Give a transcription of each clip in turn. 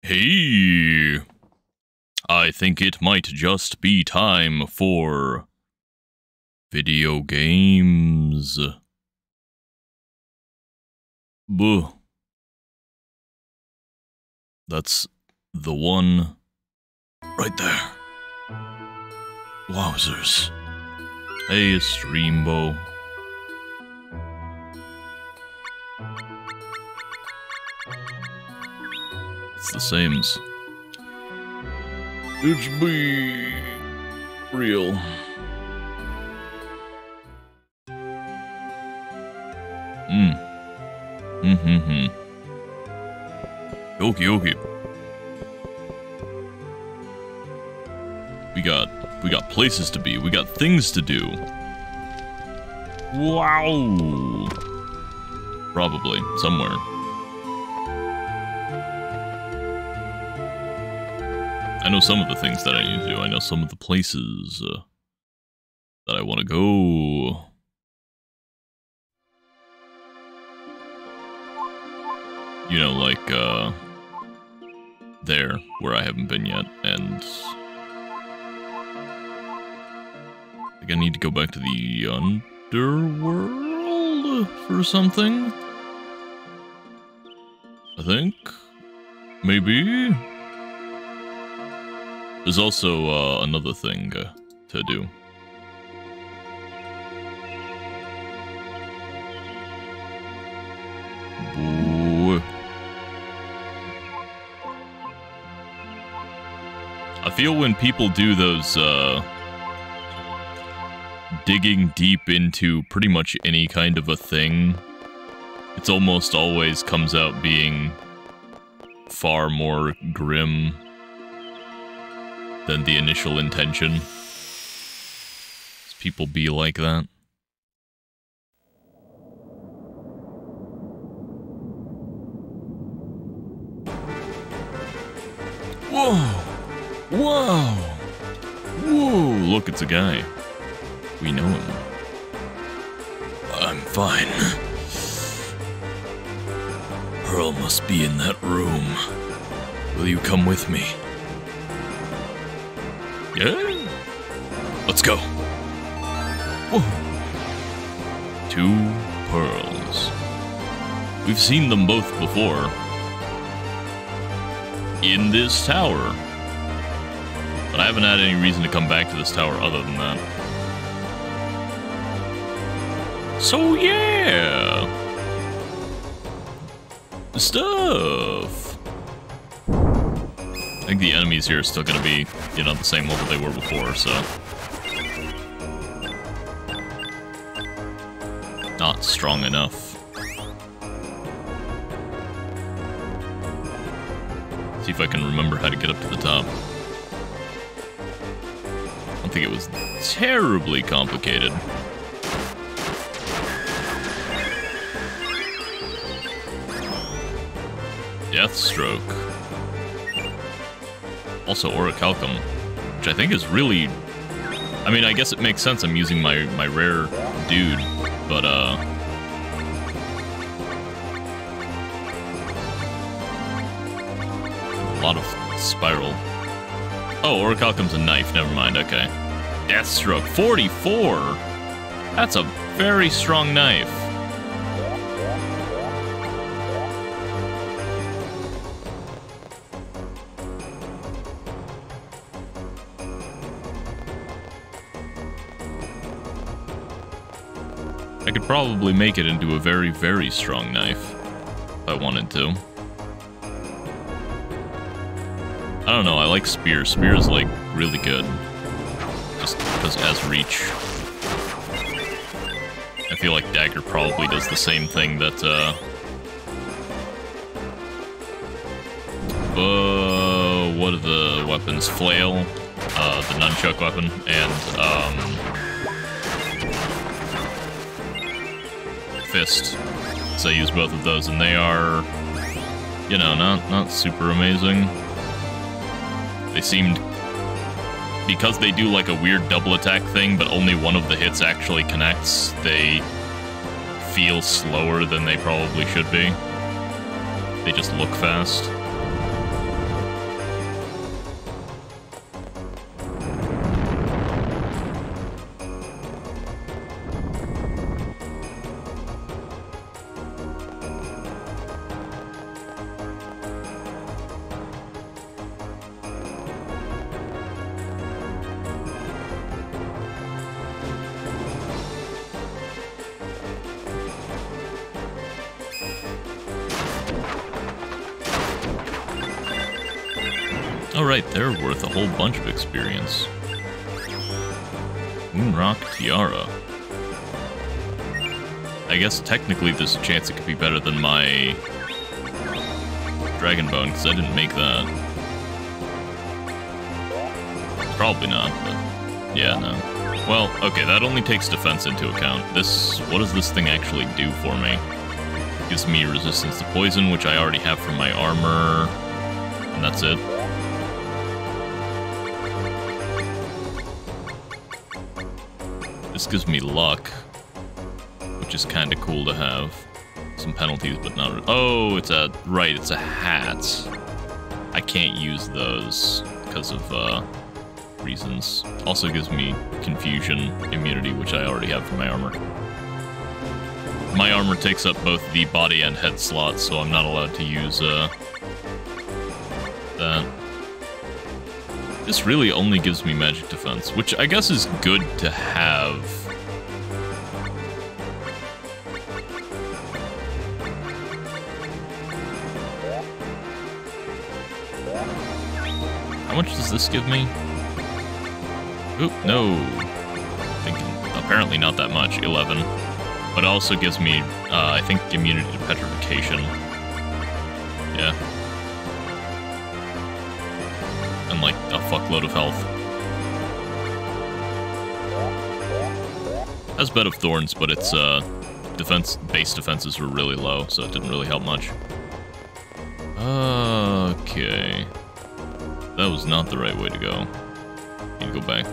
Hey, I think it might just be time for video games. Buh. That's the one right there. Wowzers. Hey, Streambo. It's the sames. It's be real. Okie. We got places to be. We got things to do. Wow. Probably somewhere. I know some of the things that I need to do. I know some of the places that I want to go. You know, like, there, where I haven't been yet, and I think I need to go back to the underworld for something. I think. Maybe. There's also, another thing, to do. Boo. I feel when people do those, digging deep into pretty much any kind of a thing, it's almost always comes out being far more grim than the initial intention. People be like that. Whoa! Whoa! Whoa! Look, it's a guy. We know him. I'm fine. Pearl must be in that room. Will you come with me? Yeah? Let's go. Whoa. 2 pearls. We've seen them both before. In this tower. But I haven't had any reason to come back to this tower other than that. So yeah! Stuff! I think the enemies here are still gonna be, you know, the same level they were before, so... Not strong enough. See if I can remember how to get up to the top. I don't think it was terribly complicated. Deathstroke. Also Orichalcum, which I think is really... I mean, I guess it makes sense I'm using my rare dude, but, a lot of spiral. Oh, Orichalcum's a knife, never mind, okay. Deathstroke, 44! That's a very strong knife. I could probably make it into a very, very strong knife, if I wanted to. I don't know, I like Spear. Spear is, like, really good. Just because it has reach. I feel like Dagger probably does the same thing that, what are the weapons? Flail, the nunchuck weapon, and, Fist. So I use both of those, and they are, you know, not super amazing. They seemed, because they do like a weird double attack thing, but only one of the hits actually connects, they feel slower than they probably should be. They just look fast. Alright, they're worth a whole bunch of experience. Moonrock Tiara. I guess technically there's a chance it could be better than my Dragon Bone, because I didn't make that. Probably not, but yeah, no. Well, okay, that only takes defense into account. What does this thing actually do for me? Gives me resistance to poison, which I already have from my armor, and that's it. This gives me luck, which is kind of cool to have. Some penalties, but not... Oh, it's a hat. I can't use those because of reasons. Also gives me confusion immunity, which I already have from my armor. My armor takes up both the body and head slots, so I'm not allowed to use that. This really only gives me magic defense, which I guess is good to have. How much does this give me? Oop, no. Apparently not that much, 11. But it also gives me, I think, immunity to petrification. Yeah. And, like, a fuckload of health. Has Bed of Thorns, but its, base defenses were really low, so it didn't really help much. Okay. That was not the right way to go. Need to go back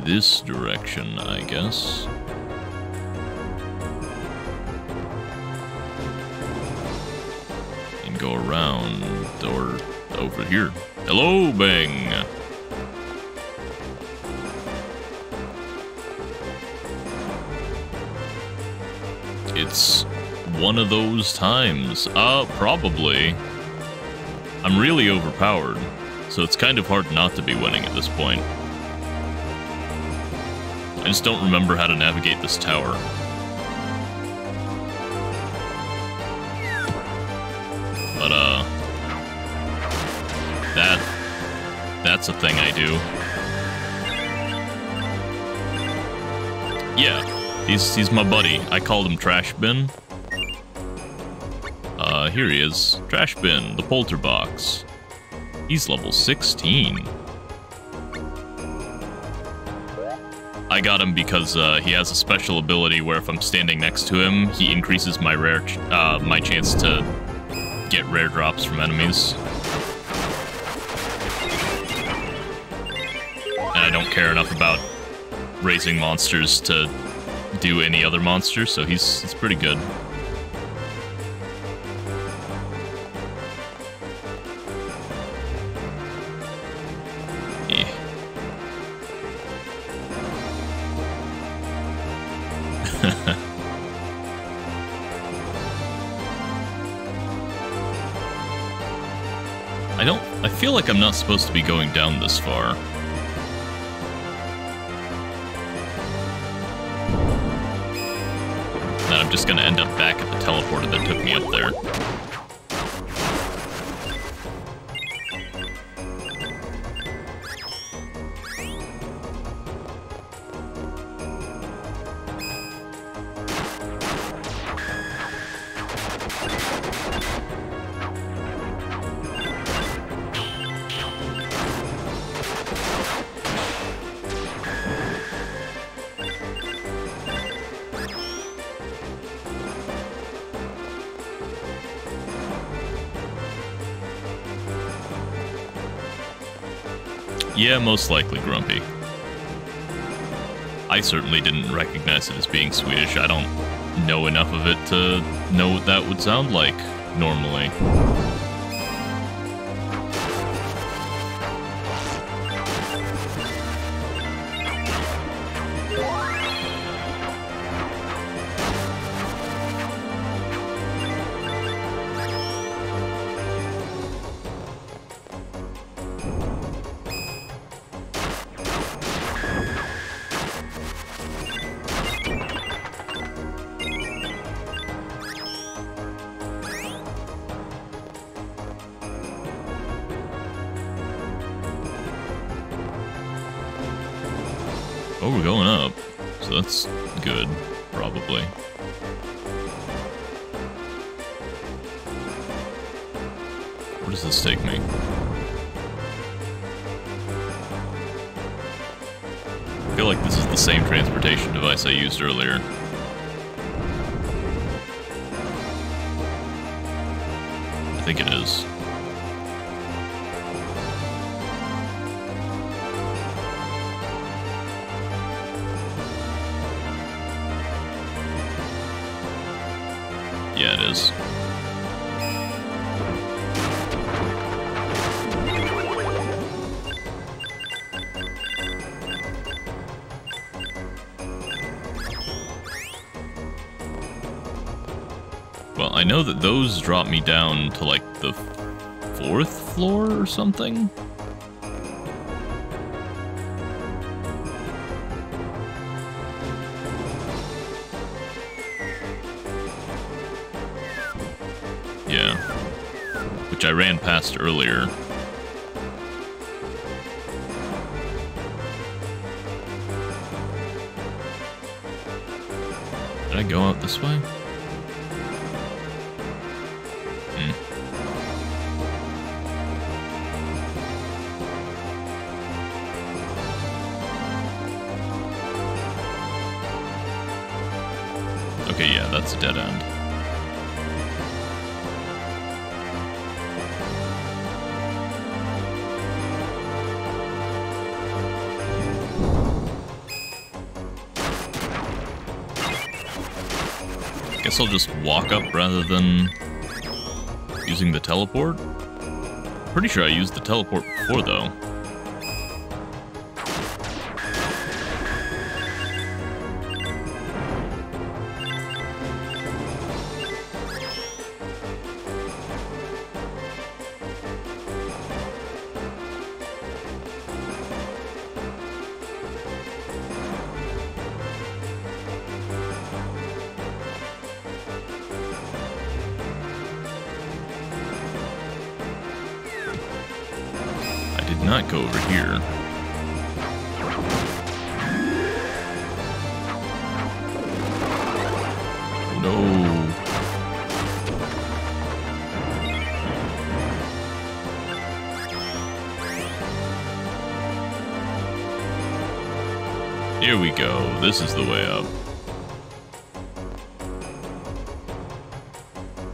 this direction, I guess. And go around, or over here. Hello, Bang! It's one of those times. Probably. I'm really overpowered, so it's kind of hard not to be winning at this point. I just don't remember how to navigate this tower. But, that's a thing I do. Yeah, he's my buddy. I called him Trash Bin. Here he is. Trash Bin, the Polterbox. He's level 16. I got him because he has a special ability where if I'm standing next to him, he increases my my chance to get rare drops from enemies. And I don't care enough about raising monsters to do any other monster, so he's pretty good. I feel like I'm not supposed to be going down this far. Then I'm just gonna end up back at the teleporter that took me up there. Yeah, most likely Grumpy. I certainly didn't recognize it as being Swedish. I don't know enough of it to know what that would sound like normally. Oh, we're going up. So that's good, probably. Where does this take me? I feel like this is the same transportation device I used earlier. I think it is. Yeah, it is. Well, I know that those drop me down to like the 4th floor or something. Yeah. Which I ran past earlier. Did I go out this way? Okay, yeah, that's a dead end. Guess I'll just walk up rather than using the teleport. Pretty sure I used the teleport before, though. Not go over here. No. Here we go. This is the way up.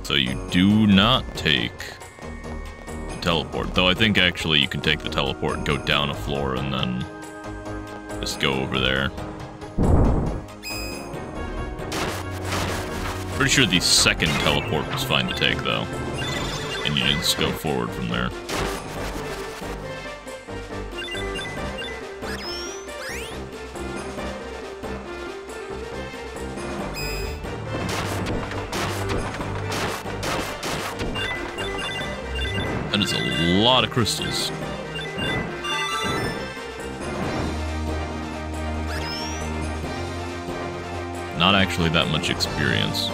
So you do not take teleport, though I think actually you can take the teleport and go down a floor and then just go over there. Pretty sure the second teleport was fine to take, though, and you just go forward from there. That is a lot of crystals. Not actually that much experience.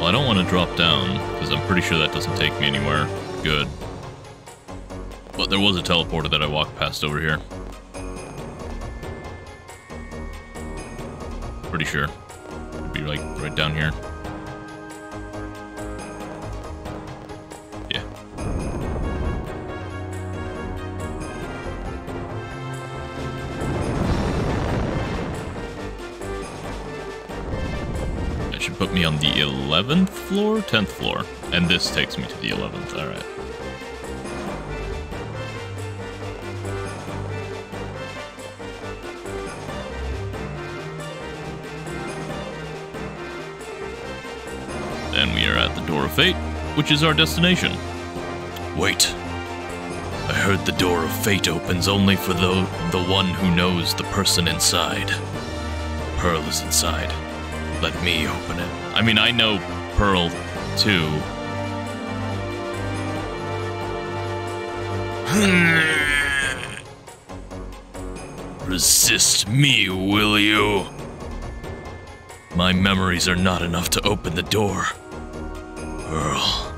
Well, I don't want to drop down, because I'm pretty sure that doesn't take me anywhere good. But there was a teleporter that I walked past over here. Pretty sure. It'll be like right down here. Yeah. That should put me on the 11th floor, 10th floor. And this takes me to the 11th, alright. Then we are at the Door of Fate, which is our destination. Wait. I heard the Door of Fate opens only for the one who knows the person inside. Pearl is inside. Let me open it. I mean, I know Pearl, too. Resist me, will you? My memories are not enough to open the door. Pearl.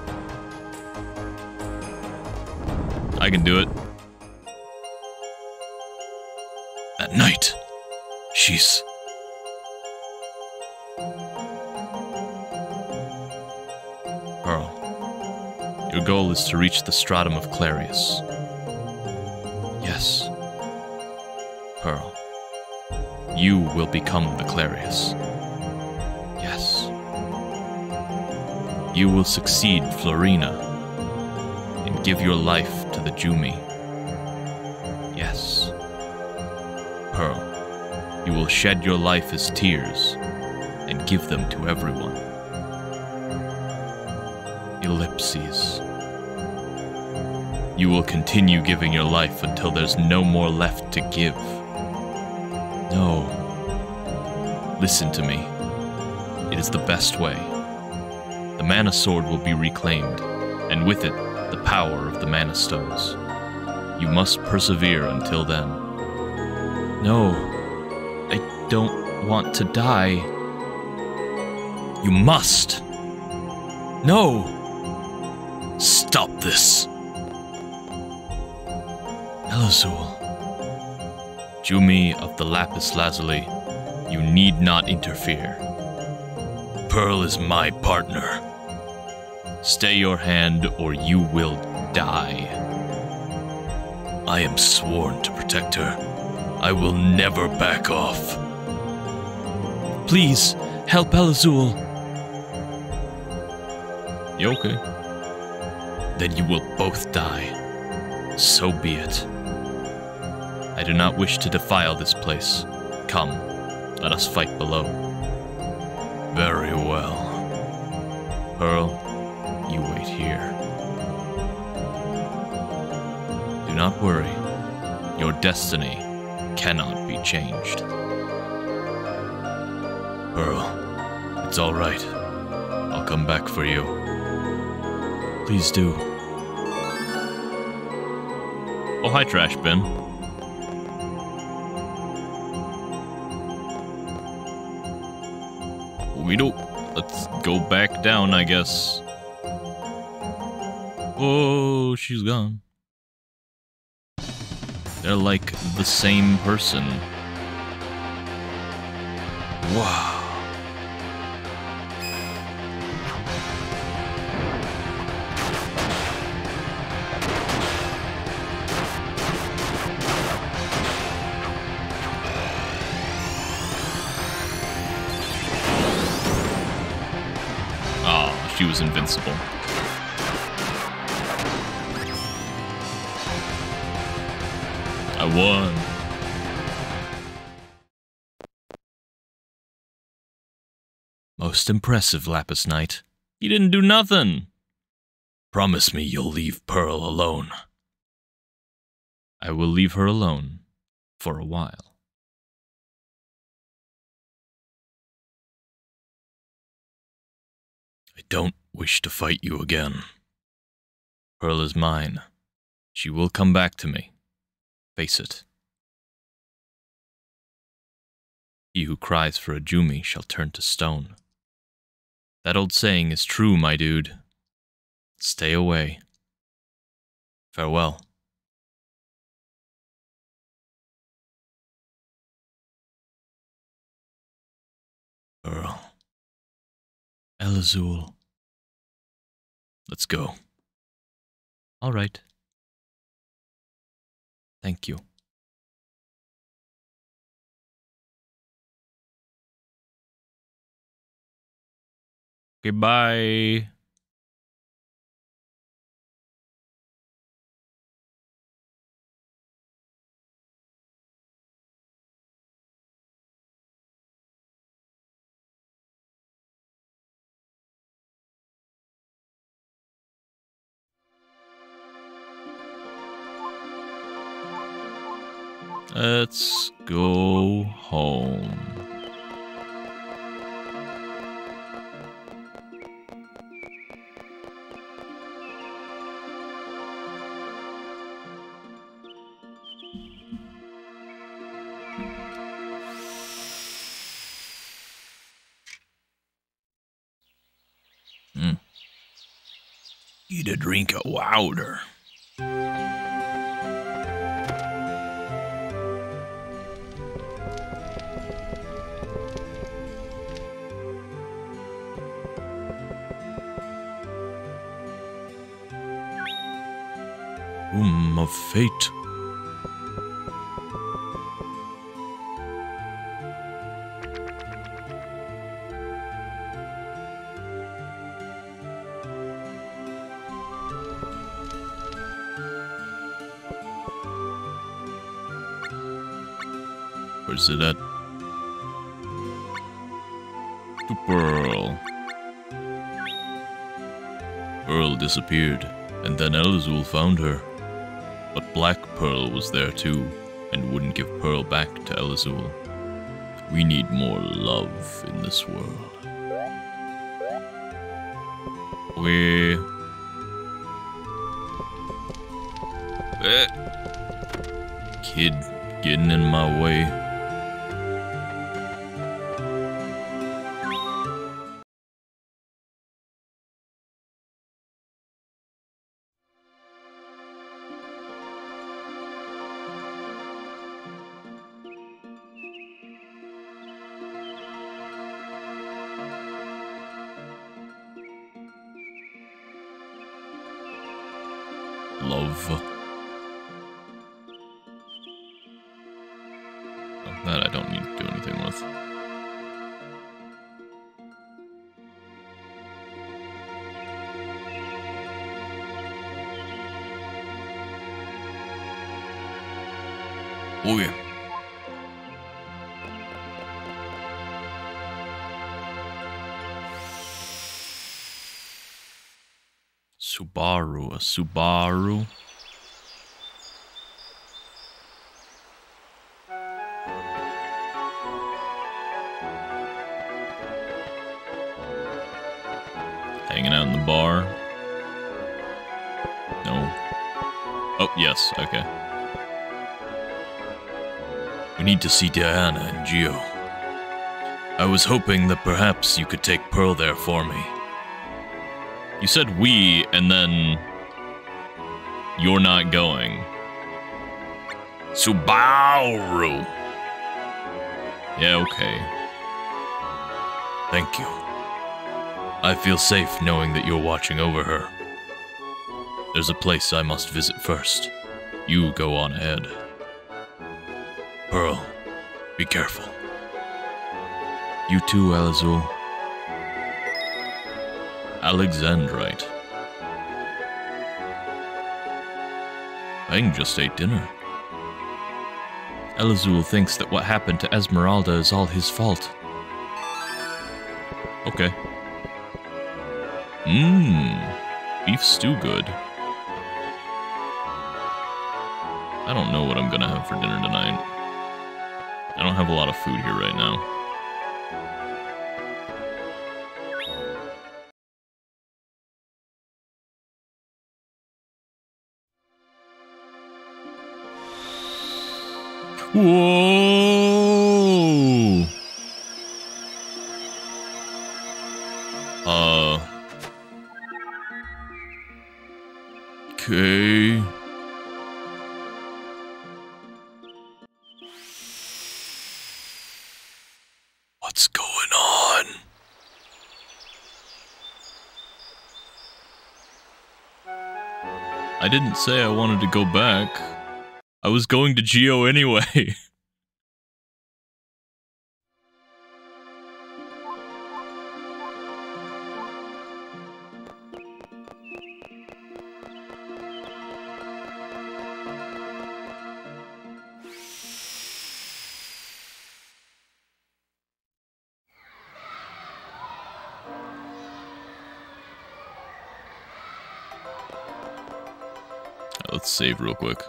I can do it. At night, she's... Pearl, your goal is to reach the stratum of Clarius. Yes. Pearl, you will become the Clarius. Yes. You will succeed Florina and give your life to the Jumi. Yes. Pearl, you will shed your life as tears and give them to everyone. Ellipses. You will continue giving your life until there's no more left to give. No. Listen to me. It is the best way. The Mana Sword will be reclaimed, and with it, the power of the Mana Stones. You must persevere until then. No. I don't want to die. You must. No. Stop this. Elazul. Jumi of the Lapis Lazuli, you need not interfere. Pearl is my partner. Stay your hand or you will die. I am sworn to protect her. I will never back off. Please, help Elazul. You okay? Then you will both die. So be it. I do not wish to defile this place. Come, let us fight below. Very well. Pearl, you wait here. Do not worry. Your destiny cannot be changed. Pearl, it's all right. I'll come back for you. Please do. Oh, hi, Trash Bin. We don't... Let's go back down, I guess. Oh, she's gone. They're like the same person. Wow. She was invincible. I won. Most impressive, Lapis Knight. You didn't do nothing. Promise me you'll leave Pearl alone. I will leave her alone for a while. I don't wish to fight you again. Pearl is mine. She will come back to me. Face it. He who cries for a Jumi shall turn to stone. That old saying is true, my dude. Stay away. Farewell. Elazul. Let's go. All right. Thank you. Goodbye. Let's go home. Eat a drink of water. Of fate. Where's it at? To Pearl. Pearl disappeared, and then Elazul found her. But Black Pearl was there too, and wouldn't give Pearl back to Elazul. We need more love in this world. Kid getting in my way. Love. Oh, that I don't need to do anything with. Oh yeah. A Subaru. Hanging out in the bar. No. Oh, yes, okay. We need to see Diana and Gio. I was hoping that perhaps you could take Pearl there for me. You said we, and then you're not going. Subaru. Yeah, okay. Thank you. I feel safe knowing that you're watching over her. There's a place I must visit first. You go on ahead. Pearl, be careful. You too, Elazul. Alexandrite. Aang just ate dinner. Elazul thinks that what happened to Esmeralda is all his fault. Okay. Beef stew good. I don't know what I'm gonna have for dinner tonight. I don't have a lot of food here right now. Whoa! Okay. What's going on? I didn't say I wanted to go back. I was going to Geo anyway. Let's save real quick.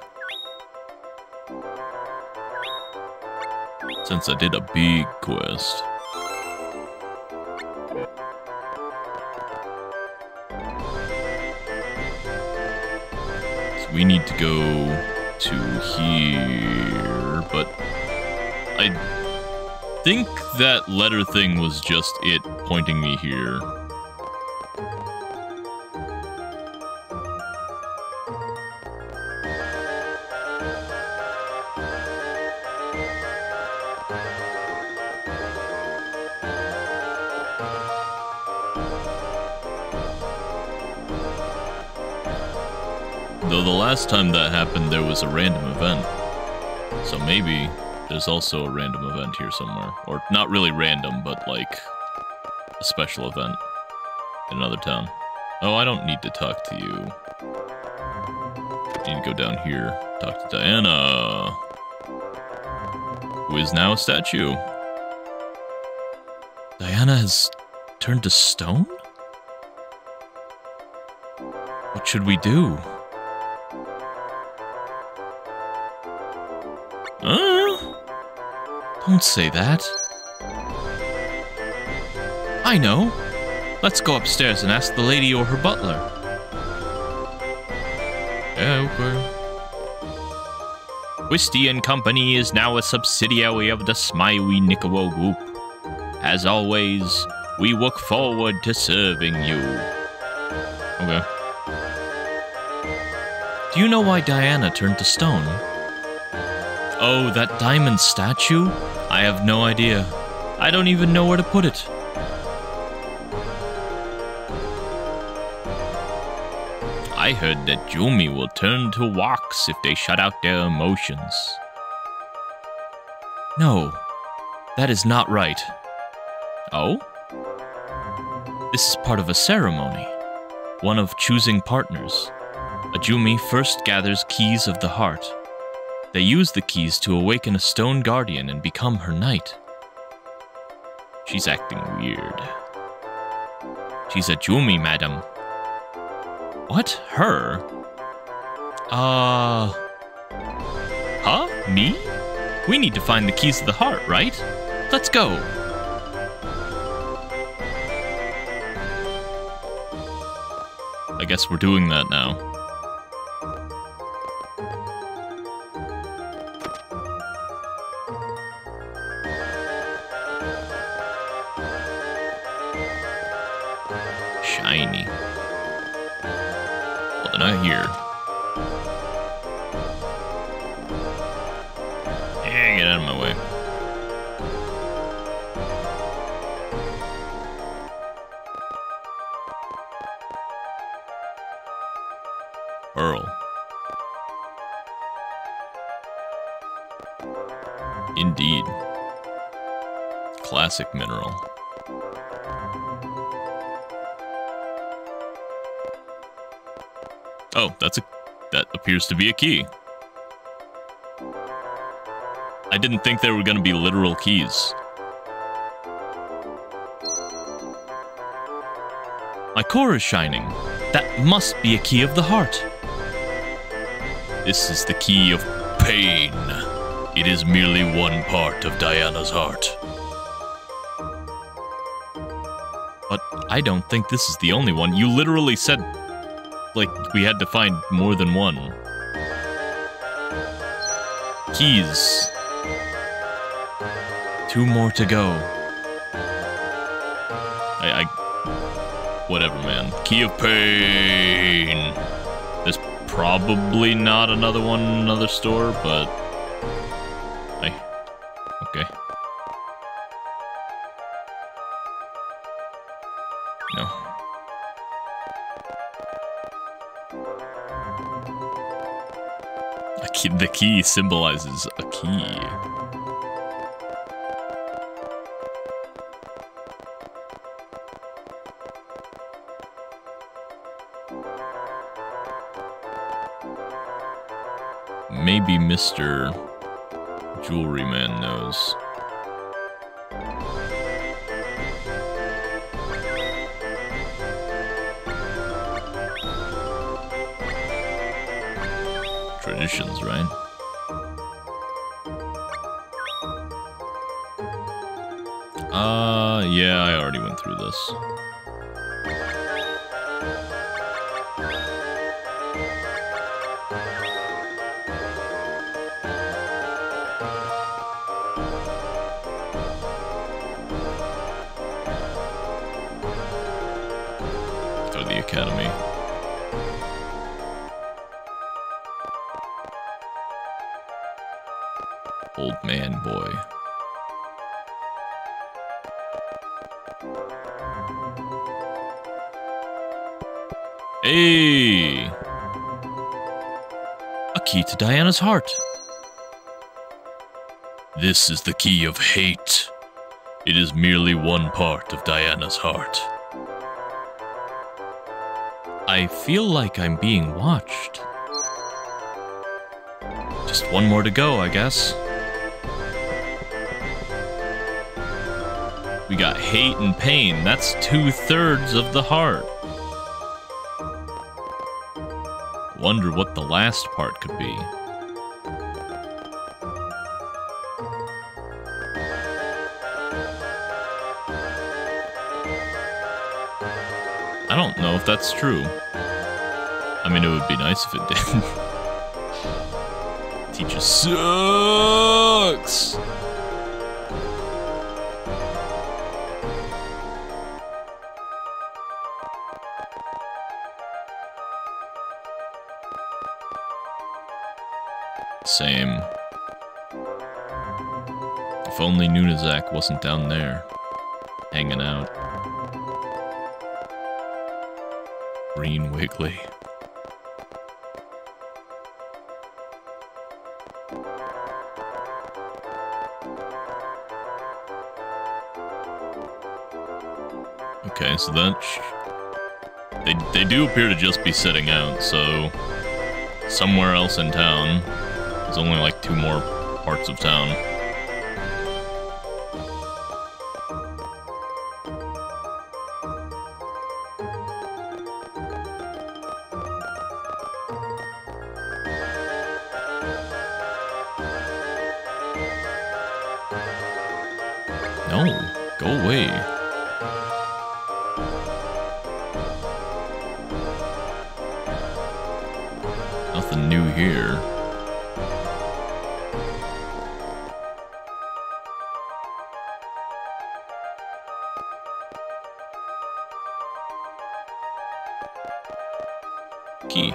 Since I did a big quest. So we need to go to here, but I think that letter thing was just it pointing me here. Though the last time that happened, there was a random event. So maybe there's also a random event here somewhere. Or not really random, but like a special event in another town. Oh, I don't need to talk to you. I need to go down here, talk to Diana, who is now a statue. Diana has turned to stone? What should we do? Don't say that. I know. Let's go upstairs and ask the lady or her butler. Yeah, okay. Whisty and Company is now a subsidiary of the Smiley Nicolo Group. As always, we look forward to serving you. Okay. Do you know why Diana turned to stone? Oh, that diamond statue? I have no idea. I don't even know where to put it. I heard that Jumi will turn to wax if they shut out their emotions. No, that is not right. Oh? This is part of a ceremony. One of choosing partners. A Jumi first gathers keys of the heart. They use the keys to awaken a stone guardian and become her knight. She's acting weird. She's a Jumi, madam. What? Her? Huh? Me? We need to find the keys of the heart, right? Let's go. I guess we're doing that now. Shiny. Well, they're not here. Yeah, get out of my way. Pearl. Indeed. Classic mineral. Oh, that appears to be a key. I didn't think there were going to be literal keys. My core is shining. That must be a key of the heart. This is the key of pain. It is merely one part of Diana's heart. But I don't think this is the only one. You literally said, like, we had to find more than one. Keys. 2 more to go. Whatever, man. Key of pain. There's probably not another one in another store, but... okay. No. The key symbolizes a key. Maybe Mr. Jewelry Man knows. Traditions, right? Yeah, I already went through this. Go to the academy. Old man boy. Hey! A key to Diana's heart. This is the key of hate. It is merely one part of Diana's heart. I feel like I'm being watched. Just one more to go, I guess. We got hate and pain. That's 2/3 of the heart. Wonder what the last part could be. I don't know if that's true. I mean, it would be nice if it did. Teacher sucks! Same. If only Nunazak wasn't down there, hanging out. Green Wiggly. Okay, so that... They do appear to just be setting out, so... Somewhere else in town. There's only like 2 more parts of town. No, go away. Nothing new here. Key.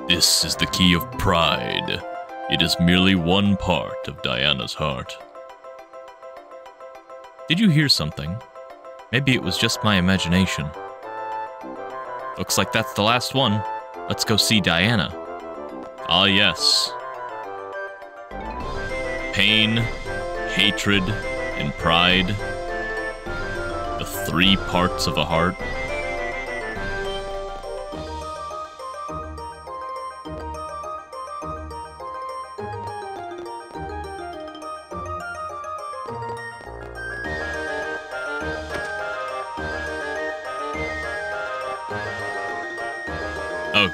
This is the key of pride. It is merely one part of Diana's heart. Did you hear something? Maybe it was just my imagination. Looks like that's the last one. Let's go see Diana. Ah, yes. Pain, hatred, and pride. The 3 parts of a heart. Oh,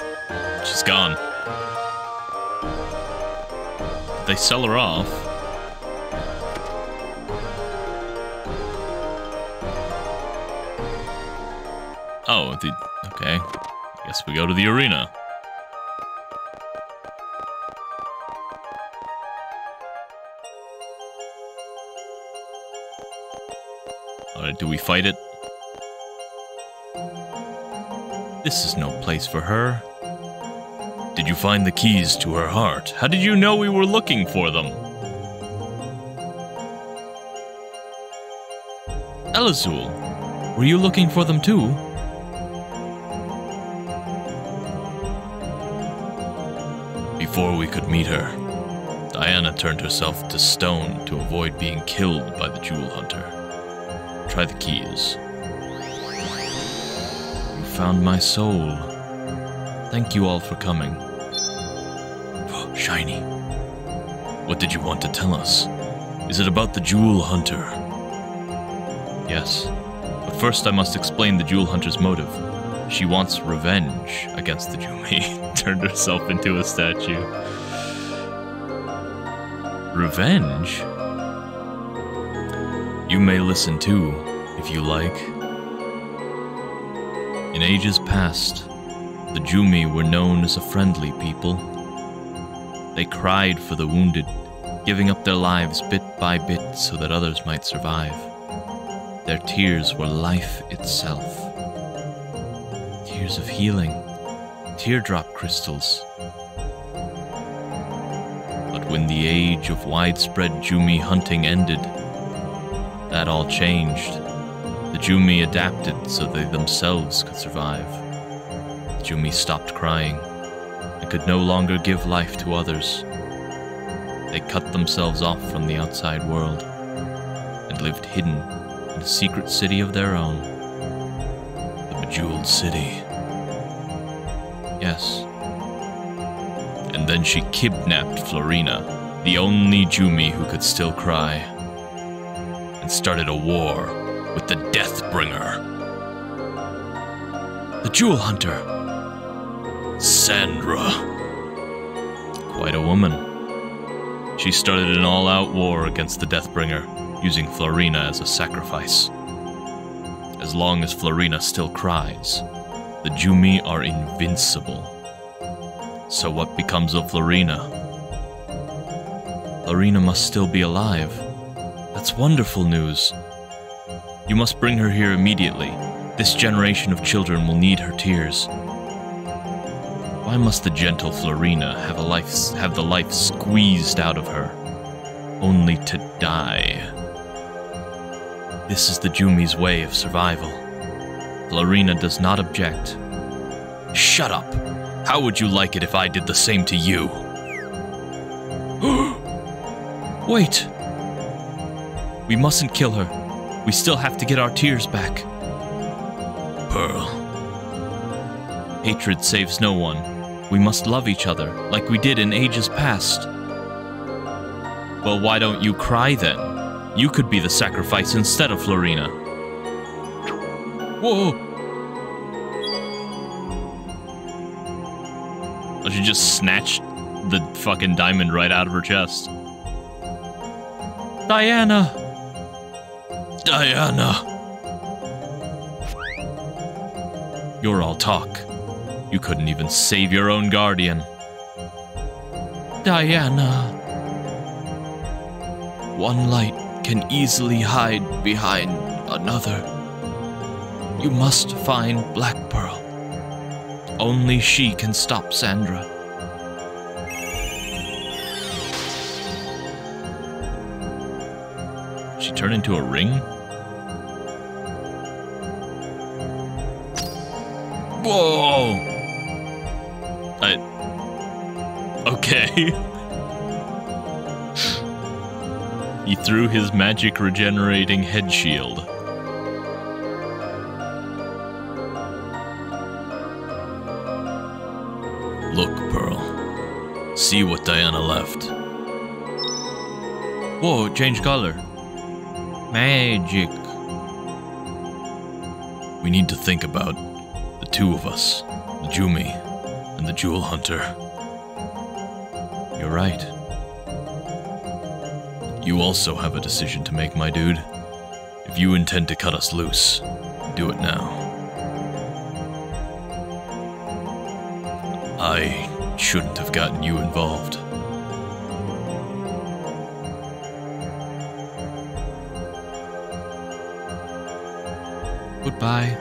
she's gone. Did they sell her off? Oh, okay. I guess we go to the arena. Alright, do we fight it? This is no place for her. Did you find the keys to her heart? How did you know we were looking for them? Elazul, were you looking for them too? Before we could meet her, Diana turned herself to stone to avoid being killed by the Jewel Hunter. Try the keys. You found my soul. Thank you all for coming. Oh, shiny. What did you want to tell us? Is it about the Jewel Hunter? Yes. But first I must explain the Jewel Hunter's motive. She wants revenge against the Jumi. Turned herself into a statue. Revenge? You may listen too, if you like. In ages past, the Jumi were known as a friendly people. They cried for the wounded, giving up their lives bit by bit so that others might survive. Their tears were life itself. Tears of healing, teardrop crystals. But when the age of widespread Jumi hunting ended, that all changed. The Jumi adapted so they themselves could survive. The Jumi stopped crying and could no longer give life to others. They cut themselves off from the outside world and lived hidden in a secret city of their own. The Bejeweled City. Yes. And then she kidnapped Florina, the only Jumi who could still cry, and started a war with the Deathbringer. The Jewel Hunter. Sandra. Quite a woman. She started an all-out war against the Deathbringer, using Florina as a sacrifice. As long as Florina still cries, the Jumi are invincible. So what becomes of Florina? Florina must still be alive. That's wonderful news. You must bring her here immediately. This generation of children will need her tears. Why must the gentle Florina have the life squeezed out of her, only to die? This is the Jumi's way of survival. Florina does not object. Shut up! How would you like it if I did the same to you? Wait! We mustn't kill her. We still have to get our tears back. Pearl. Hatred saves no one. We must love each other, like we did in ages past. Well, why don't you cry then? You could be the sacrifice instead of Florina. Whoa! She just snatched the fucking diamond right out of her chest. Diana! Diana! You're all talk. You couldn't even save your own guardian. Diana. One light can easily hide behind another. You must find Black Pearl. Only she can stop Sandra. She turned into a ring? Whoa! Okay. He threw his magic regenerating head shield. Look, Pearl. See what Diana left. Whoa, it changed color. Magic. We need to think about the two of us, the Jumi and the Jewel Hunter. You're right. You also have a decision to make, my dude. If you intend to cut us loose, do it now. I shouldn't have gotten you involved. Goodbye.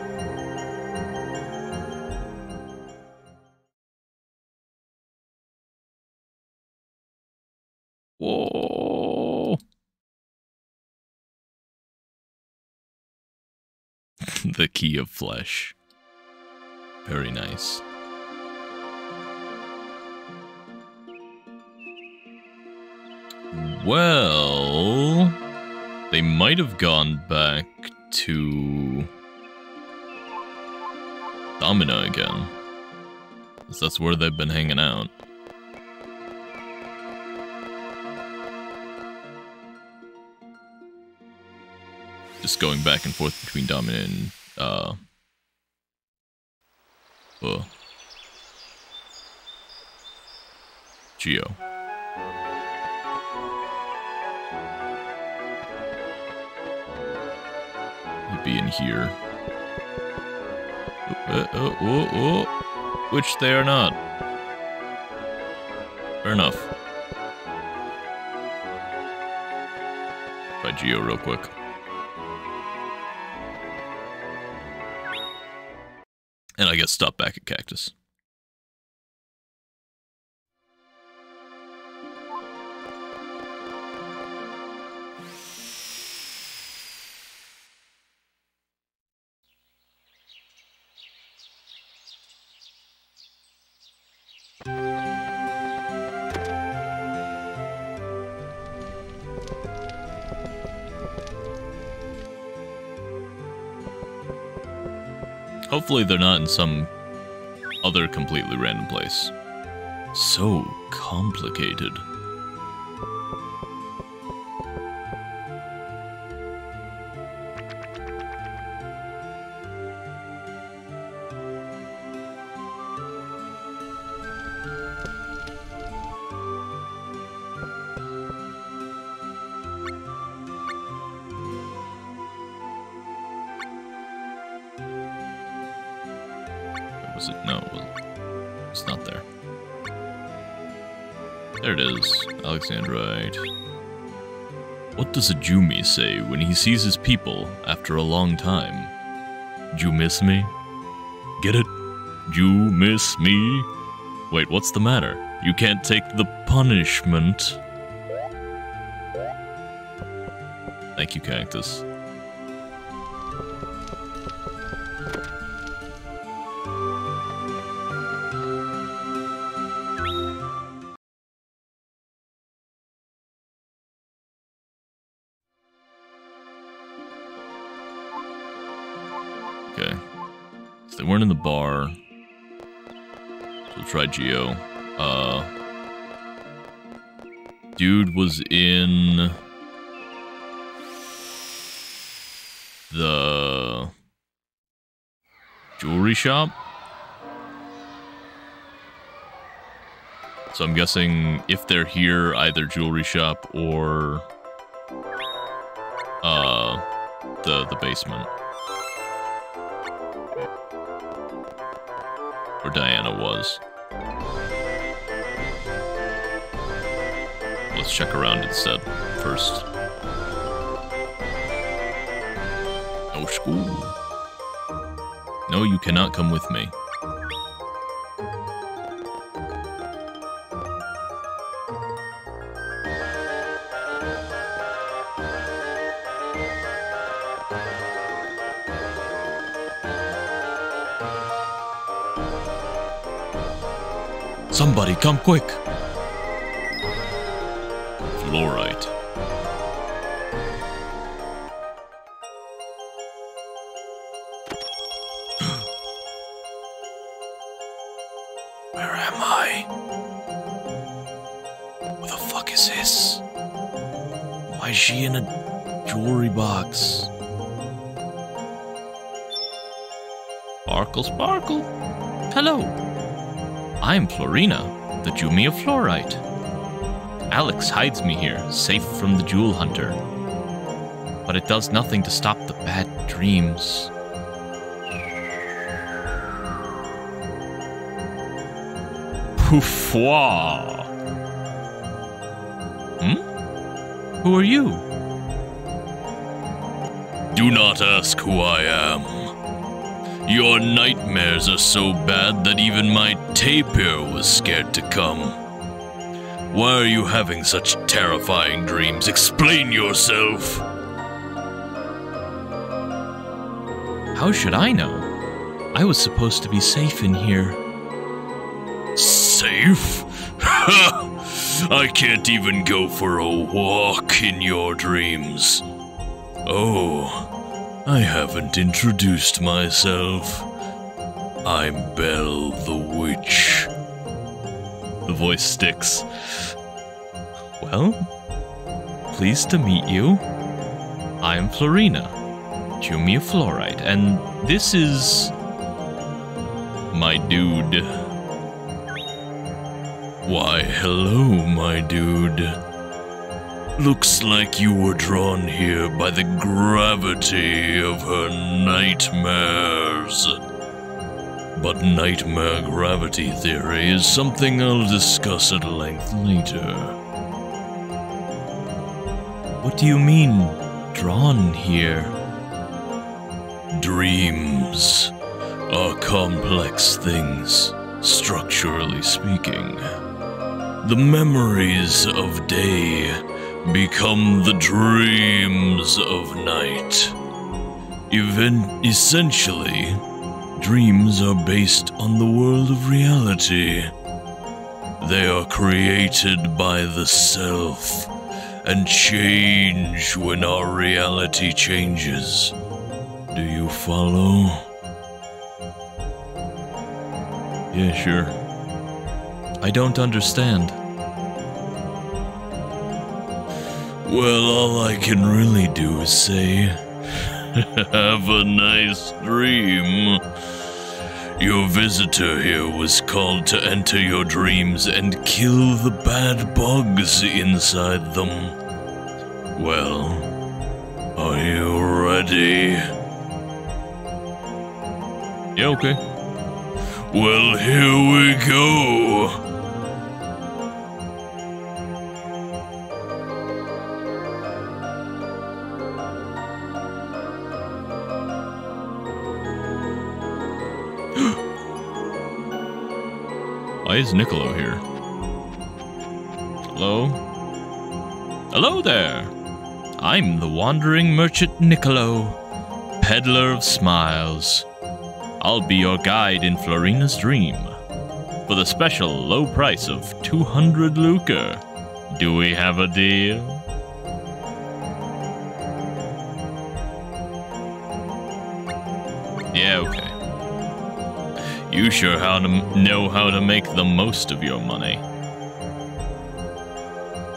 Whoa. The Key of Flesh. Very nice. Well, they might have gone back to Domina again. Because that's where they've been hanging out. Just going back and forth between Domina and, Geo. He'd be in here. Which they are not. Fair enough. Try Geo real quick. And I guess stop back at Cactus. Hopefully they're not in some other completely random place. So complicated. Was it? No, it's not there. There it is. Alexandrite. What does a Jumi say when he sees his people after a long time? You miss me? Get it? You miss me? Wait, what's the matter? You can't take the punishment. Thank you, Cactus. Okay. So they weren't in the bar. We'll try Geo. Dude was in the jewelry shop. So I'm guessing if they're here, either jewelry shop or the basement. Where Diana was. Let's check around instead first. No school. No, you cannot come with me. Somebody come quick! Fluorite. Where am I? What the fuck is this? Why is she in a jewelry box? Sparkle, sparkle. Hello. I'm Florina, the Jumi of Fluorite. Alex hides me here, safe from the jewel hunter. But it does nothing to stop the bad dreams. Poufwa! Who are you? Do not ask who I am. Your nightmares are so bad that even my tapir was scared to come. Why are you having such terrifying dreams? Explain yourself! How should I know? I was supposed to be safe in here. Safe? Ha! I can't even go for a walk in your dreams. Oh, I haven't introduced myself. I'm Belle the Witch. The voice sticks. Well, pleased to meet you. I'm Florina, Jumia Fluorite, and this is my dude. Why, hello, my dude. Looks like you were drawn here by the gravity of her nightmares. But nightmare gravity theory is something I'll discuss at length later. What do you mean, drawn here? Dreams are complex things, structurally speaking. The memories of day become the dreams of night. Essentially, dreams are based on the world of reality. They are created by the self and change when our reality changes. Do you follow? Yeah, sure. I don't understand. Well, all I can really do is say, have a nice dream. Your visitor here was called to enter your dreams and kill the bad bugs inside them. Well, are you ready? Yeah, okay. Well, here we go. Why is Nicolo here? Hello? Hello there! I'm the wandering merchant Nicolo, peddler of smiles. I'll be your guide in Florina's dream, for the special low price of 200 lucre. Do we have a deal? Yeah, okay. You sure know how to make the most of your money.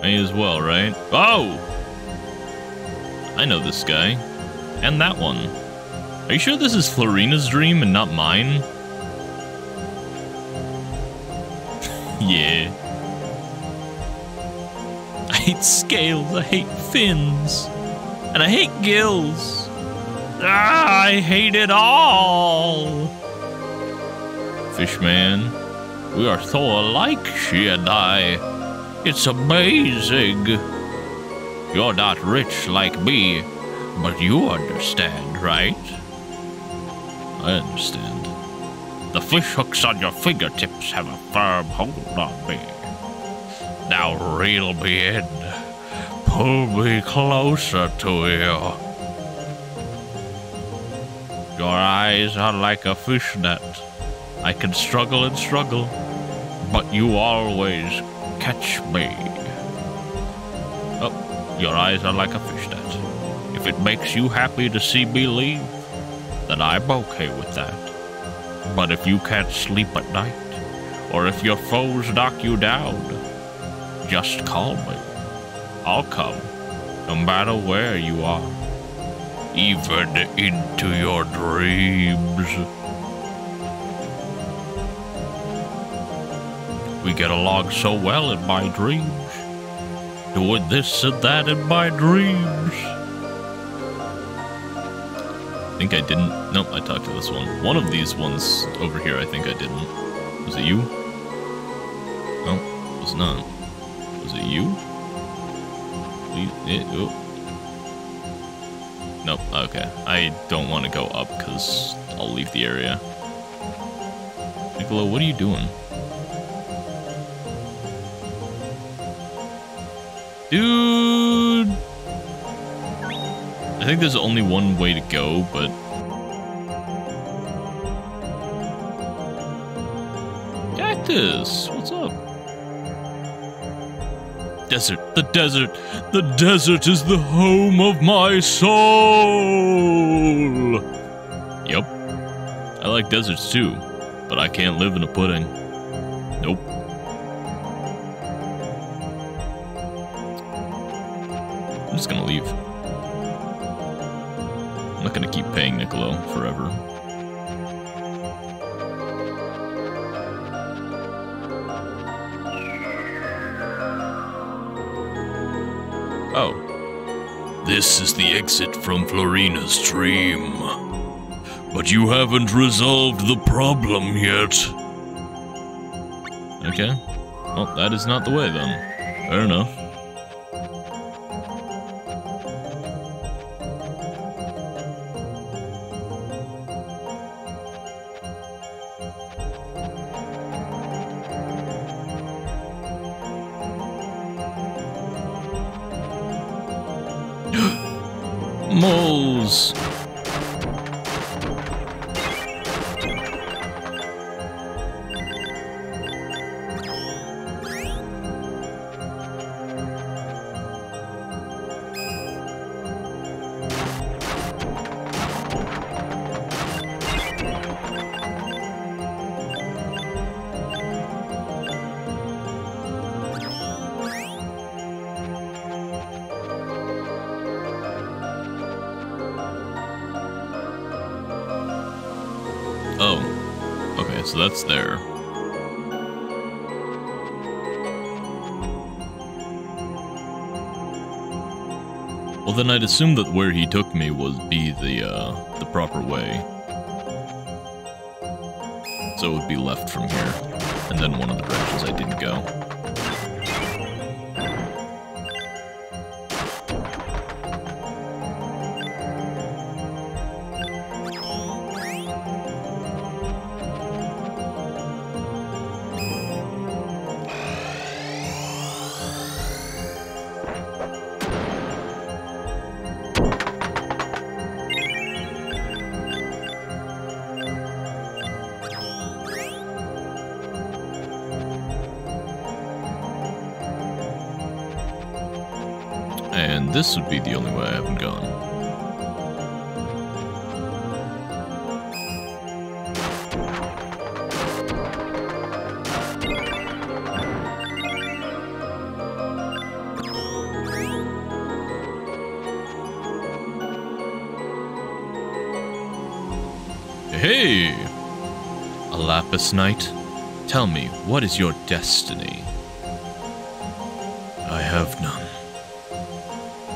May as well, right? Oh! I know this guy. And that one. Are you sure this is Florina's dream and not mine? Yeah. I hate scales, I hate fins, and I hate gills. Ah, I hate it all! Fishman, we are so alike, she and I. It's amazing. You're not rich like me, but you understand, right? I understand. The fish hooks on your fingertips have a firm hold on me. Now reel me in. Pull me closer to you. Your eyes are like a fishnet. I can struggle and struggle, but you always catch me. Oh, your eyes are like a fishnet. If it makes you happy to see me leave, then I'm okay with that. But if you can't sleep at night, or if your foes knock you down, just call me. I'll come, no matter where you are, even into your dreams. We get along so well in my dreams, doing this and that in my dreams. I think I didn't. Nope, I talked to this one. One of these ones over here, I think I didn't. Was it you? No, it was not. Was it you? Nope, okay. I don't want to go up because I'll leave the area. Nicolo, what are you doing? Dude! I think there's only one way to go, but... Cactus! What's up? desert, the desert, the desert is the home of my soul. Yup. I like deserts too, but I can't live in a pudding. Nope. I'm just gonna leave. I'm not gonna keep paying Nicolo forever. Oh. This is the exit from Florina's dream. But you haven't resolved the problem yet. Okay. Well, that is not the way then. Fair enough. Moles! Oh. Okay, so that's there. Well, then I'd assume that where he took me would be the proper way. So it would be left from here, and then one of the directions I didn't go. And this would be the only way I haven't gone. Hey! A Lapis Knight? Tell me, what is your destiny? I have none.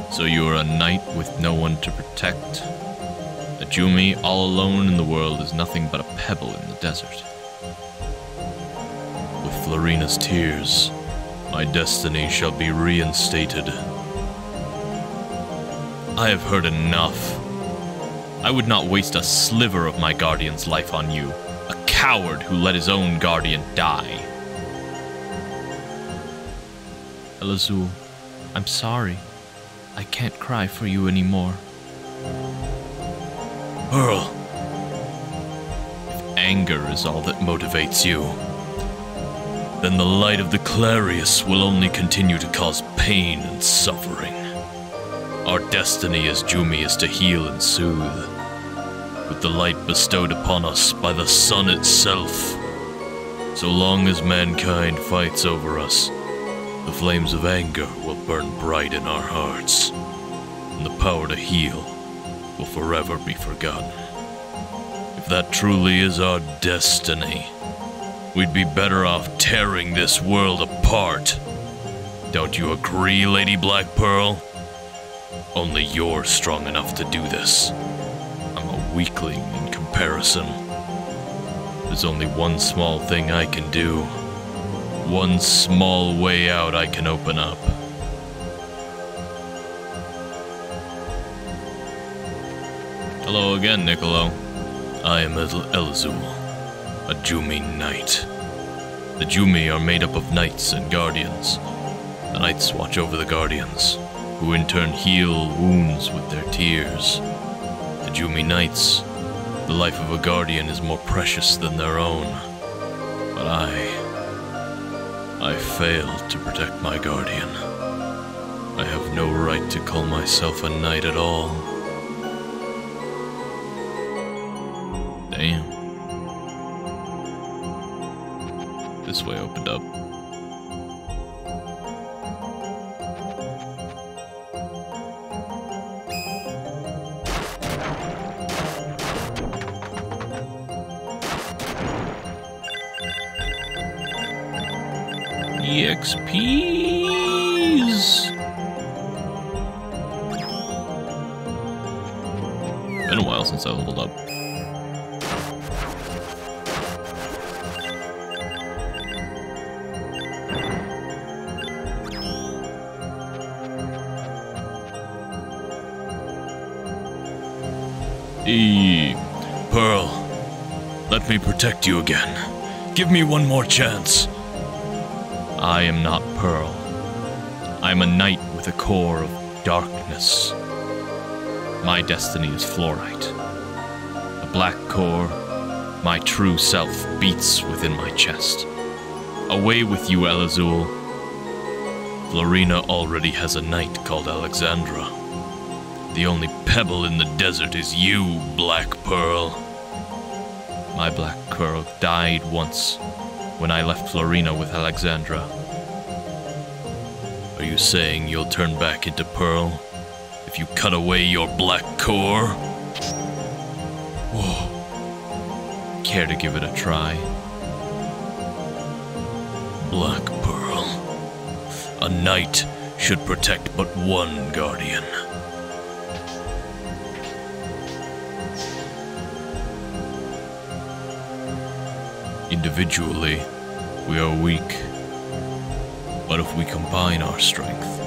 So you are a knight with no one to protect? A Jumi all alone in the world is nothing but a pebble in the desert. With Florina's tears, my destiny shall be reinstated. I have heard enough. I would not waste a sliver of my guardian's life on you, a coward who let his own guardian die. Elazul, I'm sorry. I can't cry for you anymore. Pearl. If anger is all that motivates you, then the light of the Clarius will only continue to cause pain and suffering. our destiny as Jumi is to heal and soothe. With the light bestowed upon us by the sun itself, so long as mankind fights over us, the flames of anger will burn bright in our hearts, and the power to heal will forever be forgotten. If that truly is our destiny, we'd be better off tearing this world apart. Don't you agree, Lady Black Pearl? Only you're strong enough to do this. I'm a weakling in comparison. There's only one small thing I can do. One small way out I can open up. Hello again, Nicolo. I am Elazul, a Jumi Knight. The Jumi are made up of knights and guardians. The knights watch over the guardians, who in turn heal wounds with their tears. The Jumi Knights, the life of a guardian is more precious than their own. But I failed to protect my guardian. I have no right to call myself a knight at all. Damn. This way opened up. EXPs. Been a while since I leveled up. Pearl, let me protect you again. Give me one more chance. I am not Pearl. I am a knight with a core of darkness. My destiny is fluorite. A black core, my true self beats within my chest. Away with you, Elazul. Florina already has a knight called Alexandra. The only pebble in the desert is you, Black Pearl. My black pearl died once when I left Florina with Alexandra. Are you saying you'll turn back into Pearl if you cut away your black core? Whoa. Care to give it a try? Black Pearl. A knight should protect but one guardian. Individually, we are weak, but if we combine our strength,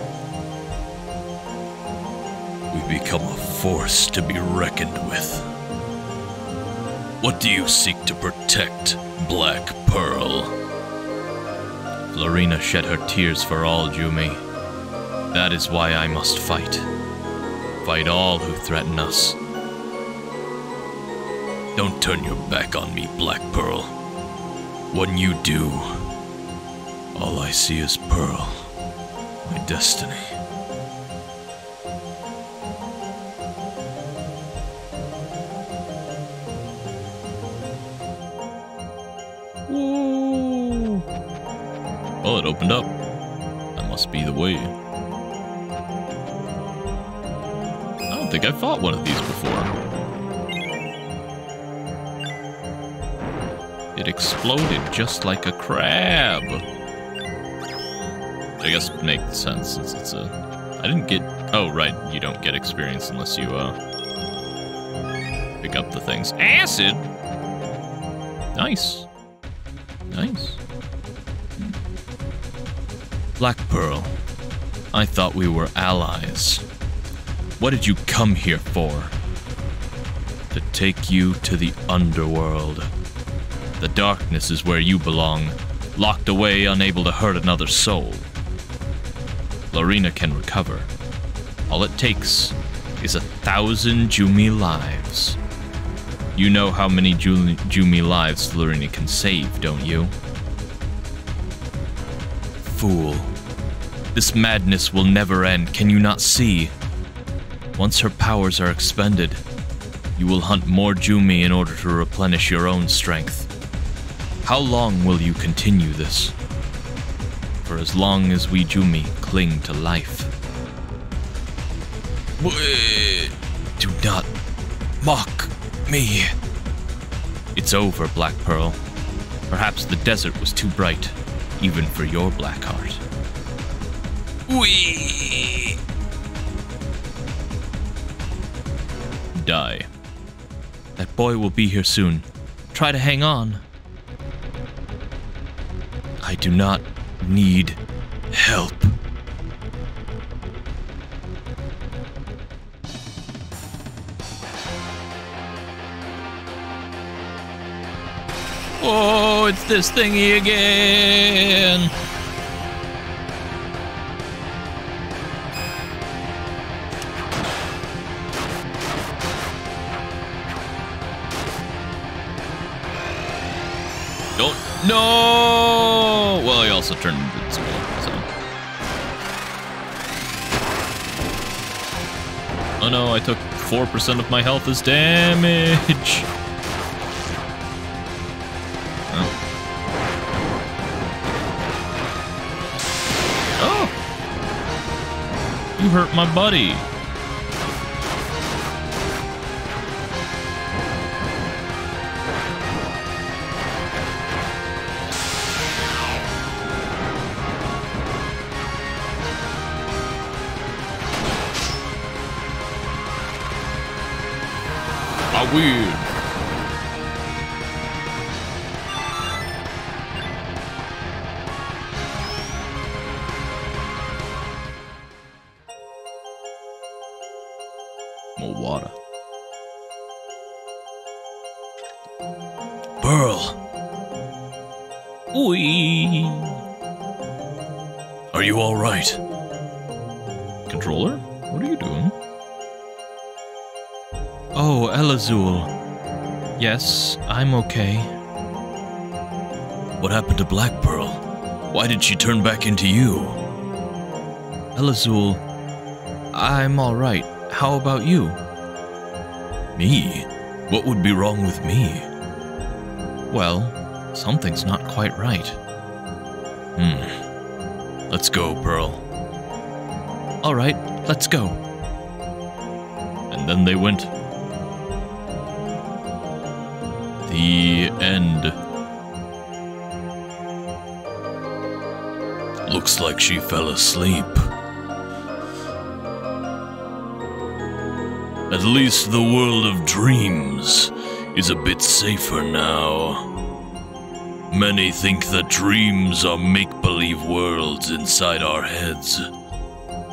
we become a force to be reckoned with. What do you seek to protect, Black Pearl? Florina shed her tears for all, Jumi. That is why I must fight. Fight all who threaten us. Don't turn your back on me, Black Pearl. When you do, all I see is Pearl, my destiny. Ooh. Well, it opened up. That must be the way. I don't think I fought one of these before. It exploded just like a crab. I guess it makes sense since it's a... I didn't get... Oh, right. You don't get experience unless you, pick up the things. Acid! Nice. Nice. Black Pearl, I thought we were allies. What did you come here for? To take you to the underworld. The darkness is where you belong, locked away, unable to hurt another soul. Florina can recover. All it takes is 1,000 Jumi lives. You know how many Jumi lives Florina can save, don't you? Fool. This madness will never end, can you not see? Once her powers are expended, you will hunt more Jumi in order to replenish your own strength. How long will you continue this? For as long as we Jumi cling to life. Do not mock me. It's over, Black Pearl. Perhaps the desert was too bright, even for your black heart. Die. That boy will be here soon. Try to hang on. I do not need help. Oh, it's this thingy again. Don't. No! Well, he also turned invincible, so. Oh no, I took 4% of my health as damage. Oh. You hurt my buddy. Weird. More water. Pearl. Wee. Are you all right? Controller? What are you doing? Oh, Elazul. Yes, I'm okay. What happened to Black Pearl? Why did she turn back into you? Elazul, I'm alright. How about you? Me? What would be wrong with me? Well, something's not quite right. Let's go, Pearl. Alright, let's go. And then they went. The end. Looks like she fell asleep. At least the world of dreams is a bit safer now. Many think that dreams are make-believe worlds inside our heads.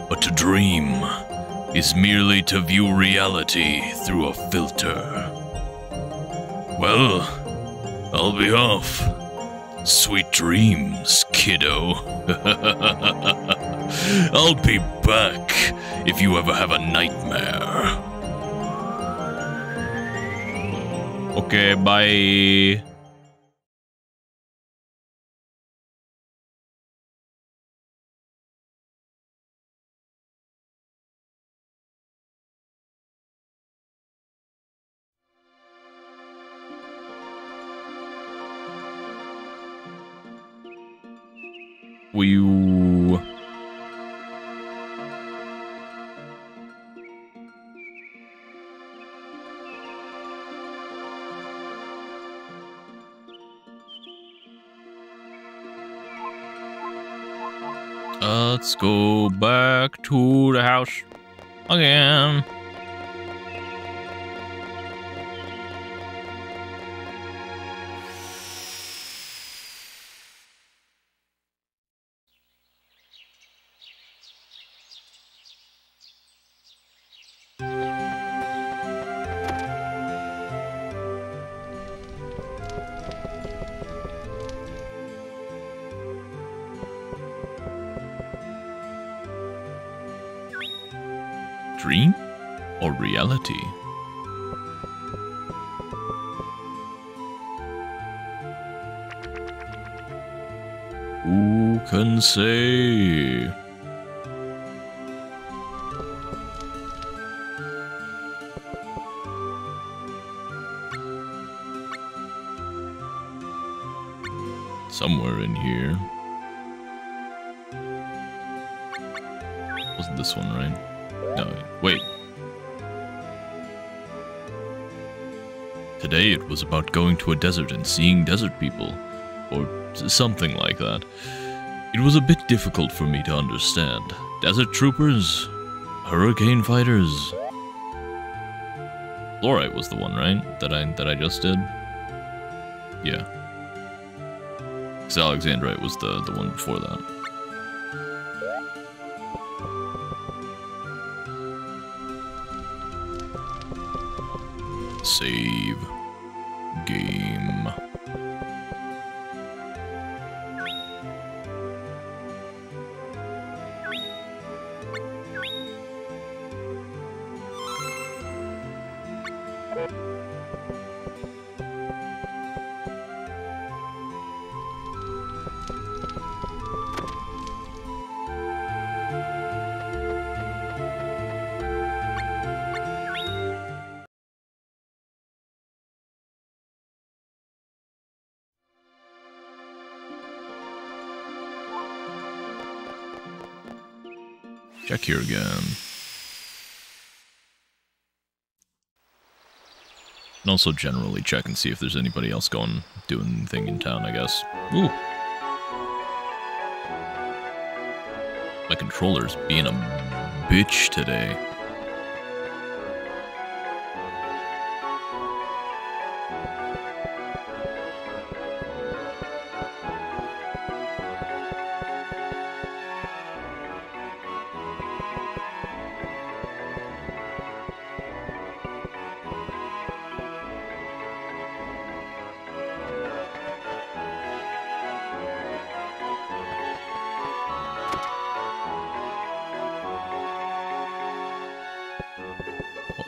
But to dream is merely to view reality through a filter. Well, I'll be off. Sweet dreams, kiddo. I'll be back if you ever have a nightmare. Okay, bye. You... Let's go back to the house again. Dream or reality? Who can say? Somewhere in here. Wasn't this one, right? No, wait. Today it was about going to a desert and seeing desert people, or something like that. It was a bit difficult for me to understand. Desert troopers? Hurricane fighters? Fluorite was the one, right? That I just did? Yeah. Because Alexandrite was the one before that. Save. Game. Check here again. And also generally check and see if there's anybody else doing anything in town, I guess. Ooh. My controller's being a bitch today.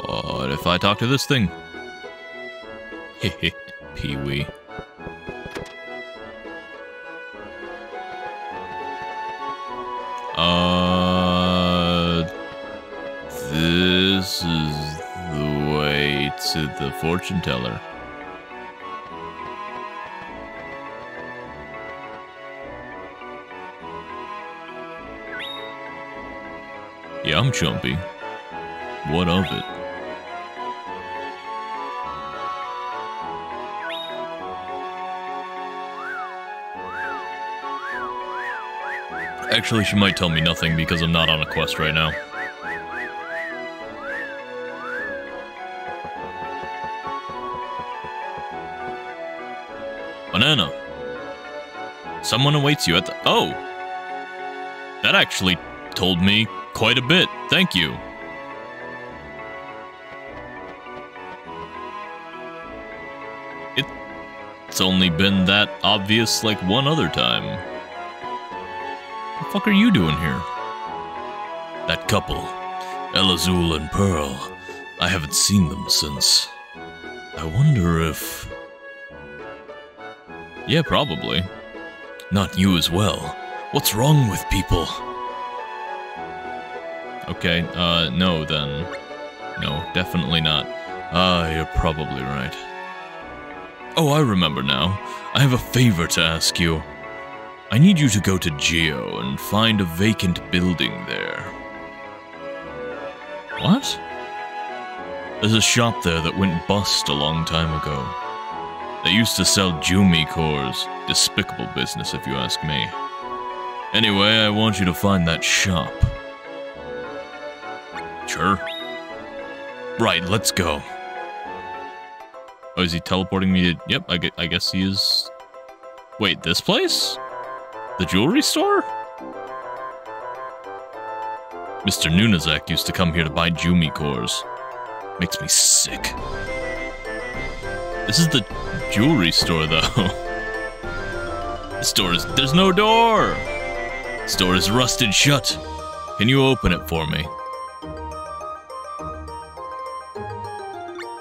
What if I talk to this thing? Hehe, Pee-wee. This is the way to the fortune teller. Yeah, I'm chumpy. What of it? Actually, she might tell me nothing because I'm not on a quest right now. Banana. Someone awaits you at the... Oh! That actually told me quite a bit. Thank you. It's only been that obvious like one other time. What the fuck are you doing here? That couple, Elazul and Pearl, I haven't seen them since. I wonder if... Yeah, probably. Not you as well. What's wrong with people? Okay, no then. No, definitely not. You're probably right. Oh, I remember now. I have a favor to ask you. I need you to go to Geo and find a vacant building there. What? There's a shop there that went bust a long time ago. They used to sell Jumi cores. Despicable business, if you ask me. Anyway, I want you to find that shop. Sure. Right, let's go. Oh, is he teleporting me to... Yep, I guess he is... Wait, this place? The jewelry store? Mr. Nunazak used to come here to buy Jumi cores. Makes me sick. This is the jewelry store, though. The store is... There's no door! The store is rusted shut. Can you open it for me?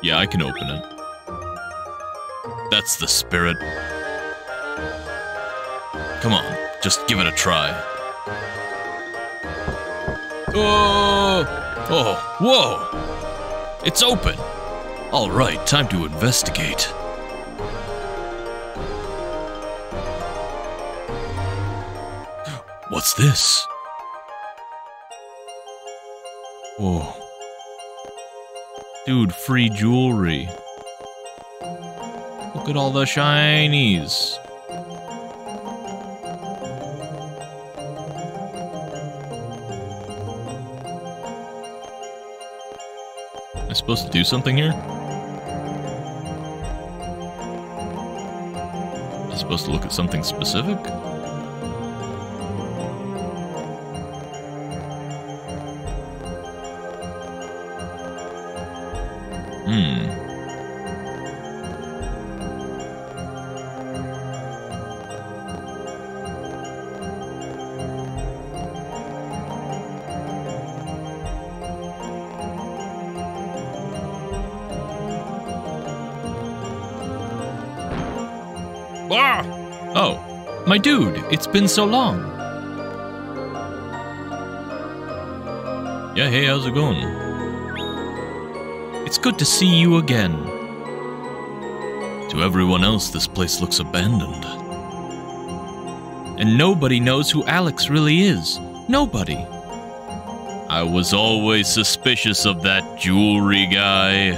Yeah, I can open it. That's the spirit. Come on, just give it a try. Oh! Oh, whoa! It's open! Alright, time to investigate. What's this? Whoa. Dude, free jewelry. Look at all the shinies. Am I supposed to do something here? Am I supposed to look at something specific? Ah! Oh, my dude, it's been so long. Yeah, hey, how's it going? It's good to see you again. To everyone else, this place looks abandoned. And nobody knows who Alex really is. Nobody. I was always suspicious of that jewelry guy.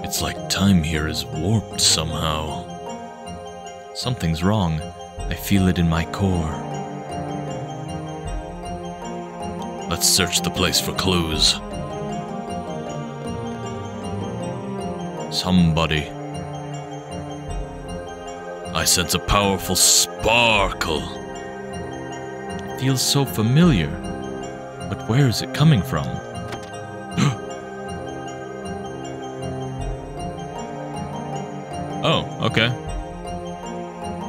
It's like time here is warped somehow. Something's wrong. I feel it in my core. Let's search the place for clues. Somebody. I sense a powerful sparkle. It feels so familiar. But where is it coming from? Oh, okay.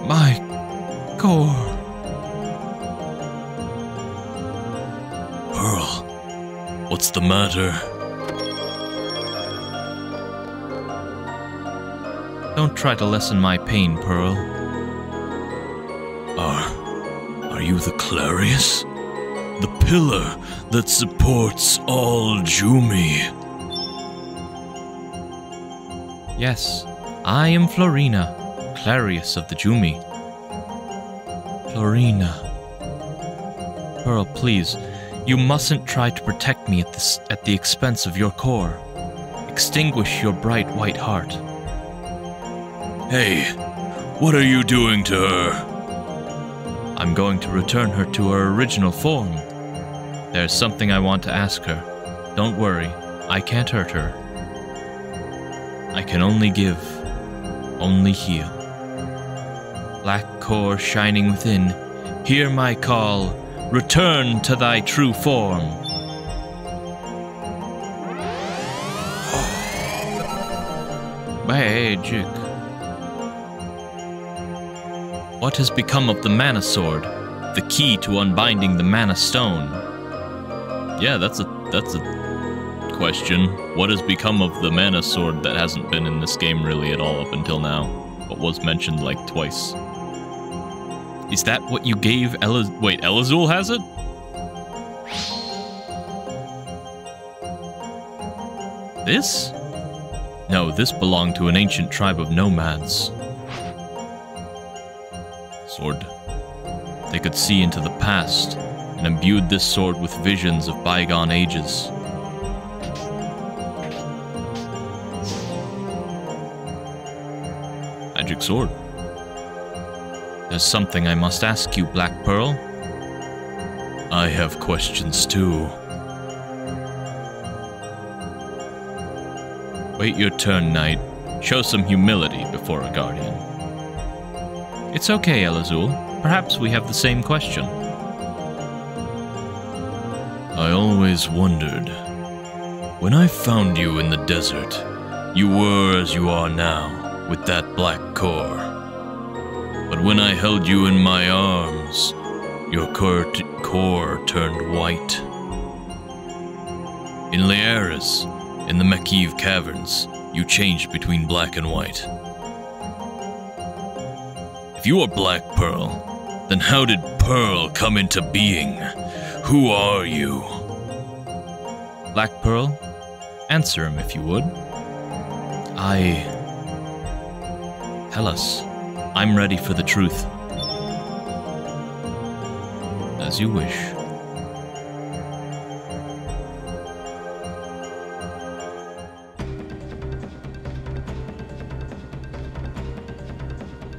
My core. Pearl, what's the matter? Don't try to lessen my pain, Pearl. Are you the Clarius? The pillar that supports all Jumi? Yes, I am Florina, Clarius of the Jumi. Florina. Pearl, please, you mustn't try to protect me at the expense of your core. Extinguish your bright white heart. Hey, what are you doing to her? I'm going to return her to her original form. There's something I want to ask her. Don't worry, I can't hurt her. I can only give, only heal. Black core shining within, hear my call, return to thy true form. Magic. What has become of the Mana Sword, the key to unbinding the Mana Stone? Yeah, that's a question. What has become of the Mana Sword that hasn't been in this game really at all up until now, but was mentioned like twice? Is that what you gave Wait, Elazul has it? This? No, this belonged to an ancient tribe of nomads. Sword. They could see into the past, and imbued this sword with visions of bygone ages. Magic sword. There's something I must ask you, Black Pearl. I have questions too. Wait your turn, Knight. Show some humility before a guardian. It's okay, Elazul. Perhaps we have the same question. I always wondered. When I found you in the desert, you were as you are now, with that black core. But when I held you in my arms, your core turned white. In Liaris, in the Makiv caverns, you changed between black and white. If you are Black Pearl, then how did Pearl come into being? Who are you? Black Pearl, answer him if you would. Tell us. I'm ready for the truth. As you wish.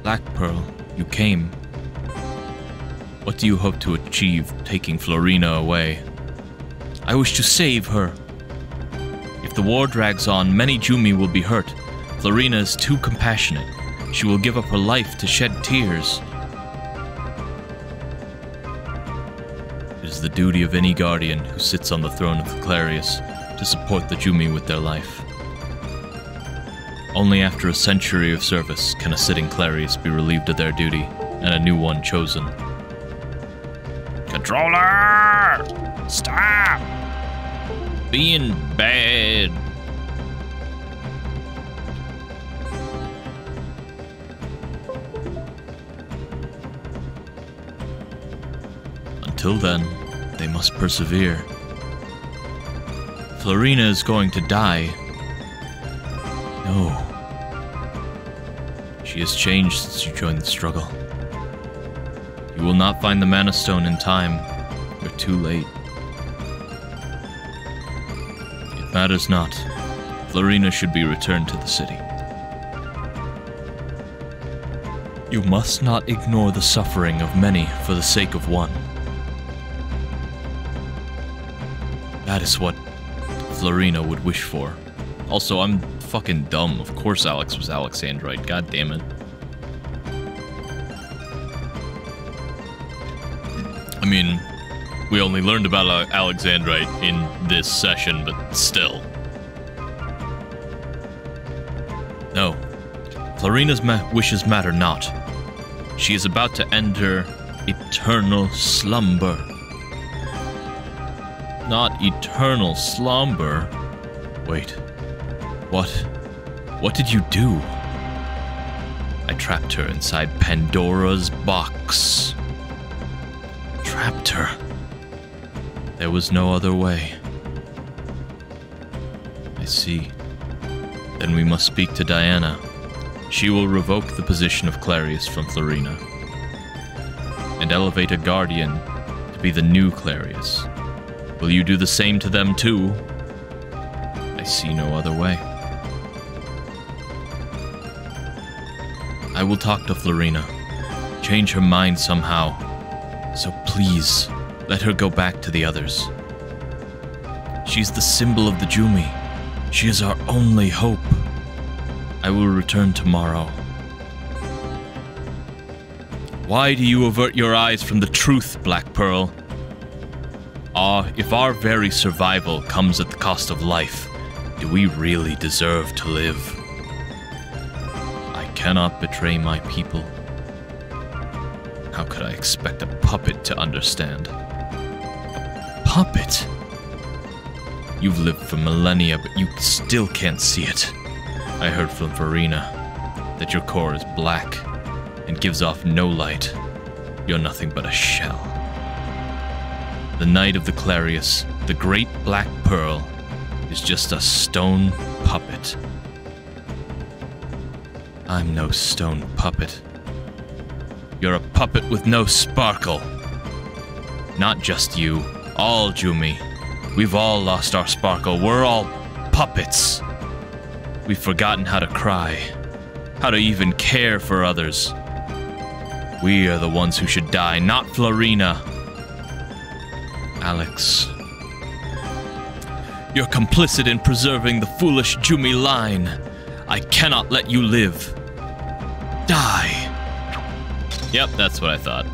Black Pearl, you came. What do you hope to achieve taking Florina away? I wish to save her. If the war drags on, many Jumi will be hurt. Florina is too compassionate. She will give up her life to shed tears. It is the duty of any guardian who sits on the throne of the Clarius to support the Jumi with their life. Only after a century of service can a sitting Clarius be relieved of their duty and a new one chosen. Controller! Stop! Being bad. Until then, they must persevere. Florina is going to die. No. She has changed since you joined the struggle. You will not find the Mana Stone in time. You're too late. Matters not. Florina should be returned to the city. You must not ignore the suffering of many for the sake of one. That is what Florina would wish for. Also, I'm fucking dumb. Of course Alex was Alexandrite. God damn it. I mean, we only learned about Alexandrite in this session, but still. No. Florina's wishes matter not. She is about to enter eternal slumber. Not eternal slumber. Wait. What? What did you do? I trapped her inside Pandora's box. Trapped her. There was no other way. I see. Then we must speak to Diana. She will revoke the position of Clarius from Florina and elevate a guardian to be the new Clarius. Will you do the same to them too? I see no other way. I will talk to Florina, change her mind somehow. So please, let her go back to the others. She's the symbol of the Jumi. She is our only hope. I will return tomorrow. Why do you avert your eyes from the truth, Black Pearl? If our very survival comes at the cost of life, do we really deserve to live? I cannot betray my people. How could I expect a puppet to understand? A puppet? You've lived for millennia, but you still can't see it. I heard from Florina that your core is black and gives off no light. You're nothing but a shell. The Knight of the Clarius, the Great Black Pearl, is just a stone puppet. I'm no stone puppet. You're a puppet with no sparkle. Not just you, all Jumi. We've all lost our sparkle. We're all puppets. We've forgotten how to cry, how to even care for others. We are the ones who should die, not Florina. Alex, you're complicit in preserving the foolish Jumi line. I cannot let you live. Die. Yep, that's what I thought.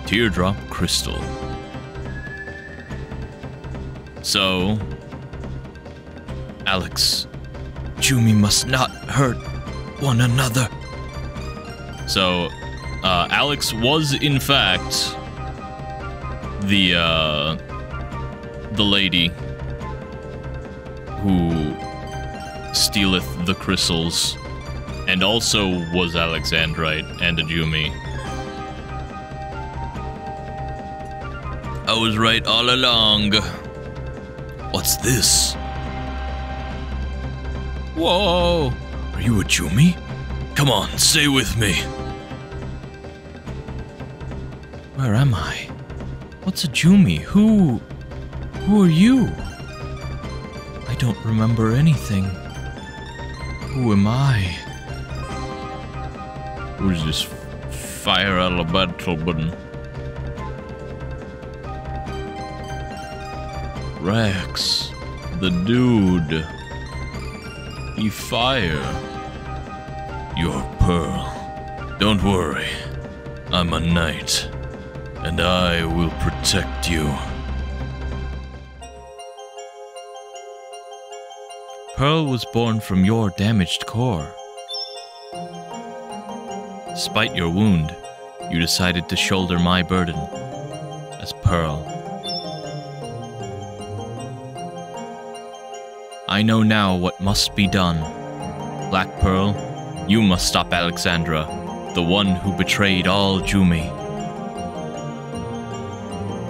Teardrop Crystal. So, Alex, Jumi must not hurt one another. So, Alex was in fact the lady who stealeth the crystals, and also was Alexandrite and a Jumi. I was right all along. What's this? Whoa! Are you a Jumi? Come on, stay with me. Where am I? What's a Jumi? Who are you? I don't remember anything. Who am I? Who's this fire out of a battle button? Rex, the dude. He fire. You're Pearl. Don't worry. I'm a knight, and I will protect you. Pearl was born from your damaged core. Despite your wound, you decided to shoulder my burden as Pearl. I know now what must be done. Black Pearl, you must stop Alexandra, the one who betrayed all Jumi.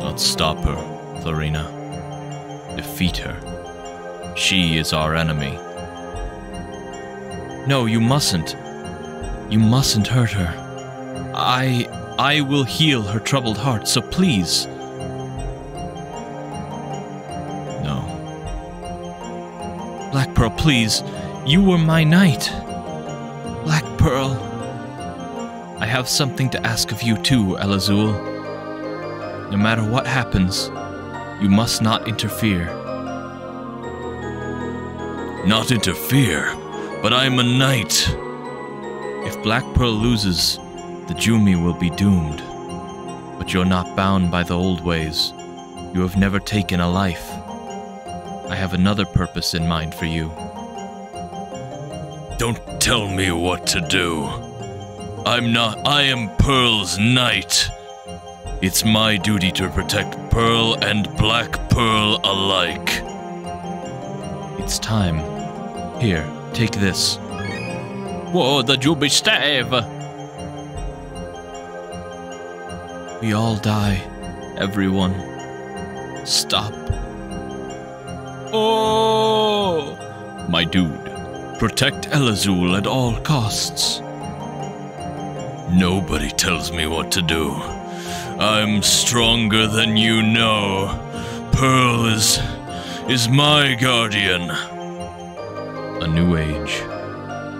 Not stop her, Florina. Defeat her. She is our enemy. No, you mustn't. You mustn't hurt her. I will heal her troubled heart, so please. No. Tiara, please. You were my knight. Black Pearl. I have something to ask of you too, Elazul. No matter what happens, you must not interfere. Not interfere? But I'm a knight. If Black Pearl loses, the Jumi will be doomed. But you're not bound by the old ways. You have never taken a life. I have another purpose in mind for you. Don't tell me what to do. I am Pearl's knight. It's my duty to protect Pearl and Black Pearl alike. It's time. Here, take this. Whoa, the Jumi stave! We all die. Everyone. Stop. Oh! My dude, protect Elazul at all costs. Nobody tells me what to do. I'm stronger than you know. Pearl is my guardian. A new age.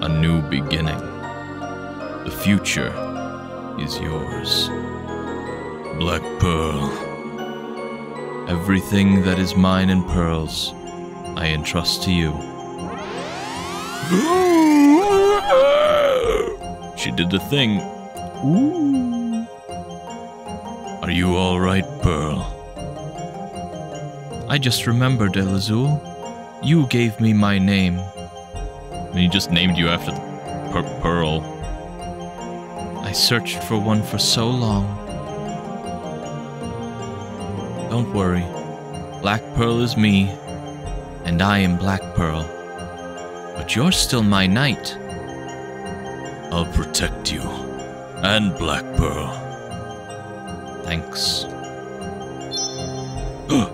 A new beginning. The future is yours. Black Pearl. Everything that is mine and Pearl's, I entrust to you. She did the thing. Ooh. Are you all right, Pearl? I just remembered, Elazul. You gave me my name. And he just named you after Pearl. I searched for one for so long. Don't worry. Black Pearl is me, and I am Black Pearl. But you're still my knight. I'll protect you. And Black Pearl. Thanks.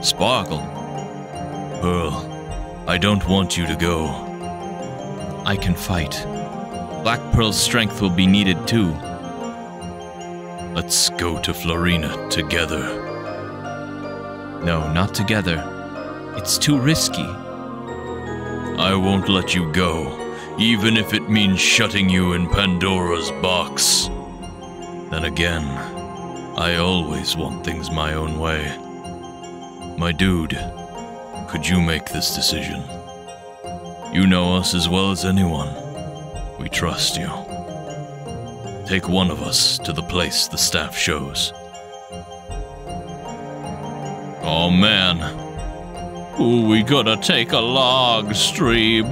Sparkle. Pearl, I don't want you to go. I can fight. Black Pearl's strength will be needed too. Let's go to Florina together. No, not together. It's too risky. I won't let you go, even if it means shutting you in Pandora's box. Then again, I always want things my own way. My dude, could you make this decision? You know us as well as anyone. We trust you. Take one of us to the place the staff shows. Oh man. Ooh, we gotta take a log stream.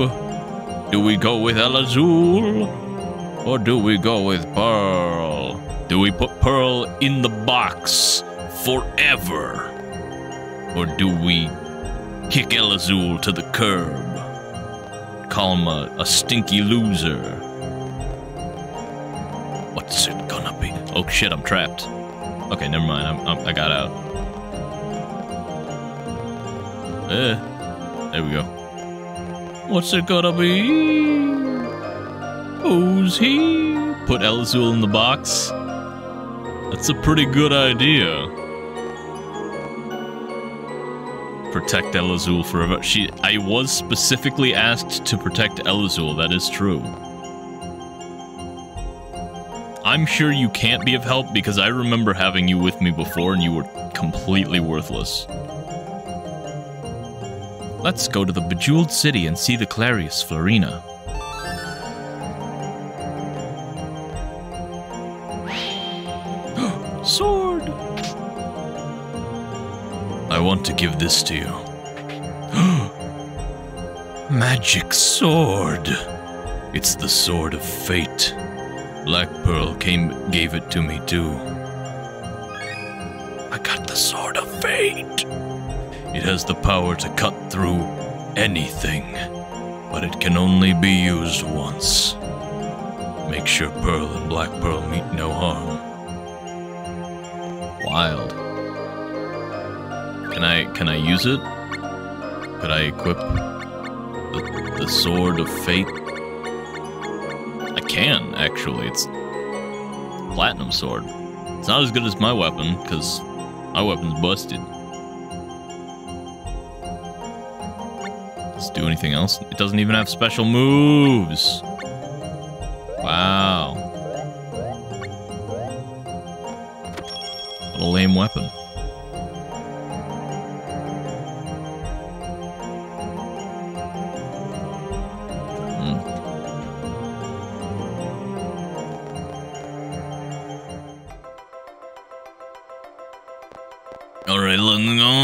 Do we go with Elazul? Or do we go with Pearl? Do we put Pearl in the box forever? Or do we kick Elazul to the curb? Call him a stinky loser? What's it gonna be? Oh shit, I'm trapped. Okay, never mind, I got out. There we go. What's it gonna be? Who's he? Put Elazul in the box? That's a pretty good idea. Protect Elazul forever. I was specifically asked to protect Elazul, that is true. I'm sure you can't be of help because I remember having you with me before and you were completely worthless. Let's go to the Bejeweled City and see the Clarius Florina. Sword! I want to give this to you. Magic sword! It's the Sword of Fate. Black Pearl gave it to me too. I got the Sword of Fate! It has the power to cut through anything, but it can only be used once. Make sure Pearl and Black Pearl meet no harm. Wild. Can I use it? Could I equip the Sword of Fate? I can, actually. It's Platinum Sword. It's not as good as my weapon, because my weapon's busted. Does it do anything else? It doesn't even have special moves. Wow. What a lame weapon. Alright, let's go.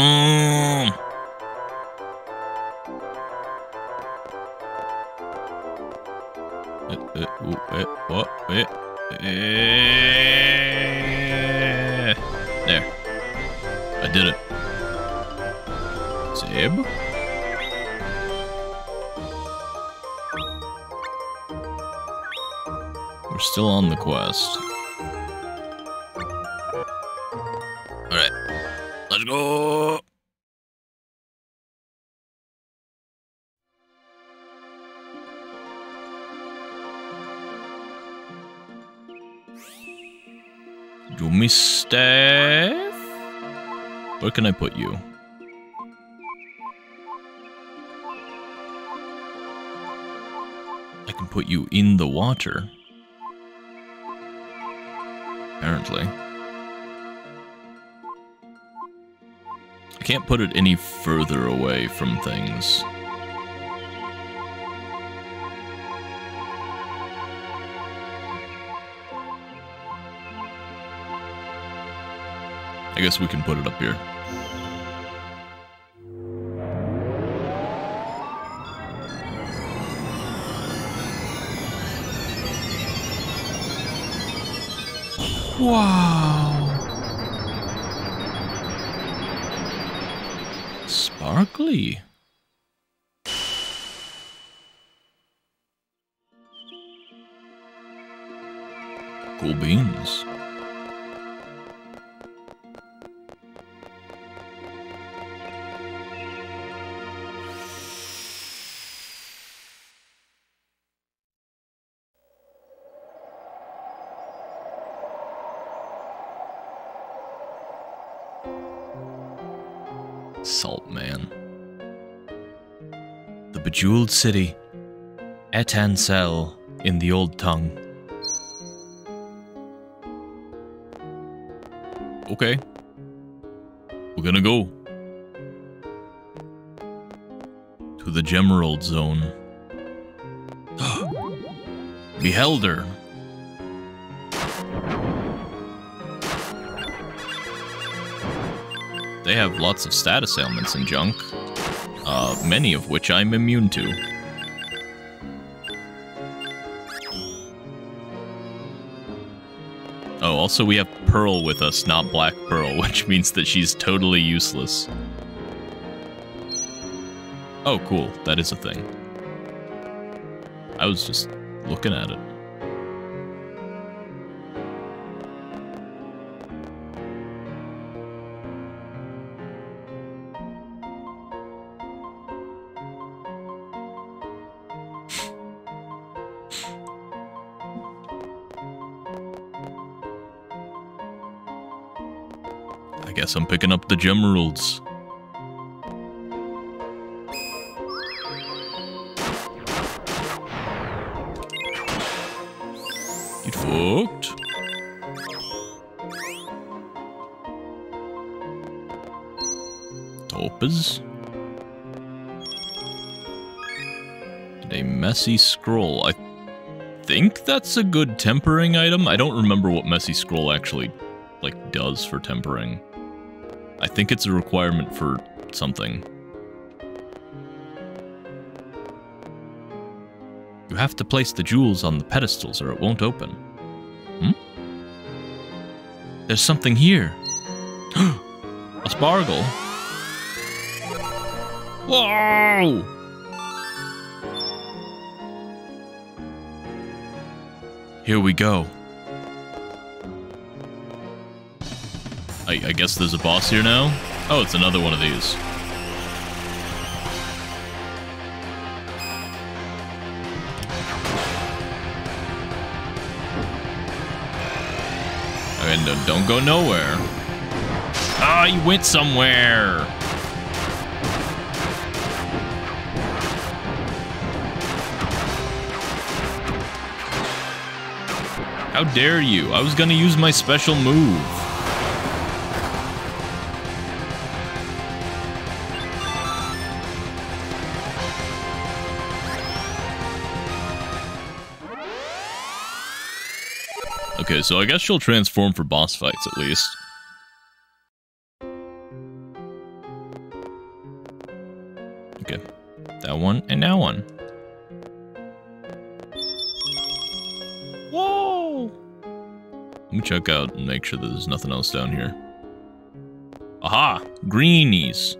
There. I did it. Zeb? We're still on the quest. Alright, let's go. Yumi staff? Where can I put you? I can put you in the water. Apparently. I can't put it any further away from things. I guess we can put it up here. Wow. Sparkly. Cool beans. Salt Man. The Bejeweled City. Etancel in the Old Tongue. Okay. We're gonna go. To the Gemerald Zone. Beholder. They have lots of status ailments and junk, many of which I'm immune to. Oh, also we have Pearl with us, not Black Pearl, which means that she's totally useless. Oh, cool. That is a thing. I was just looking at it. I guess I'm picking up the Gemeralds. Get fucked. Topaz. And a messy scroll. I think that's a good tempering item. I don't remember what messy scroll actually, like, does for tempering. I think it's a requirement for something. You have to place the jewels on the pedestals or it won't open. Hmm? There's something here. A spargle. Whoa! Here we go. I guess there's a boss here now? Oh, it's another one of these. And don't go nowhere. Ah, you went somewhere. How dare you? I was gonna use my special move. Okay, so I guess she'll transform for boss fights at least. Okay, that one and that one. Whoa! Let me check out and make sure that there's nothing else down here. Aha! Greenies!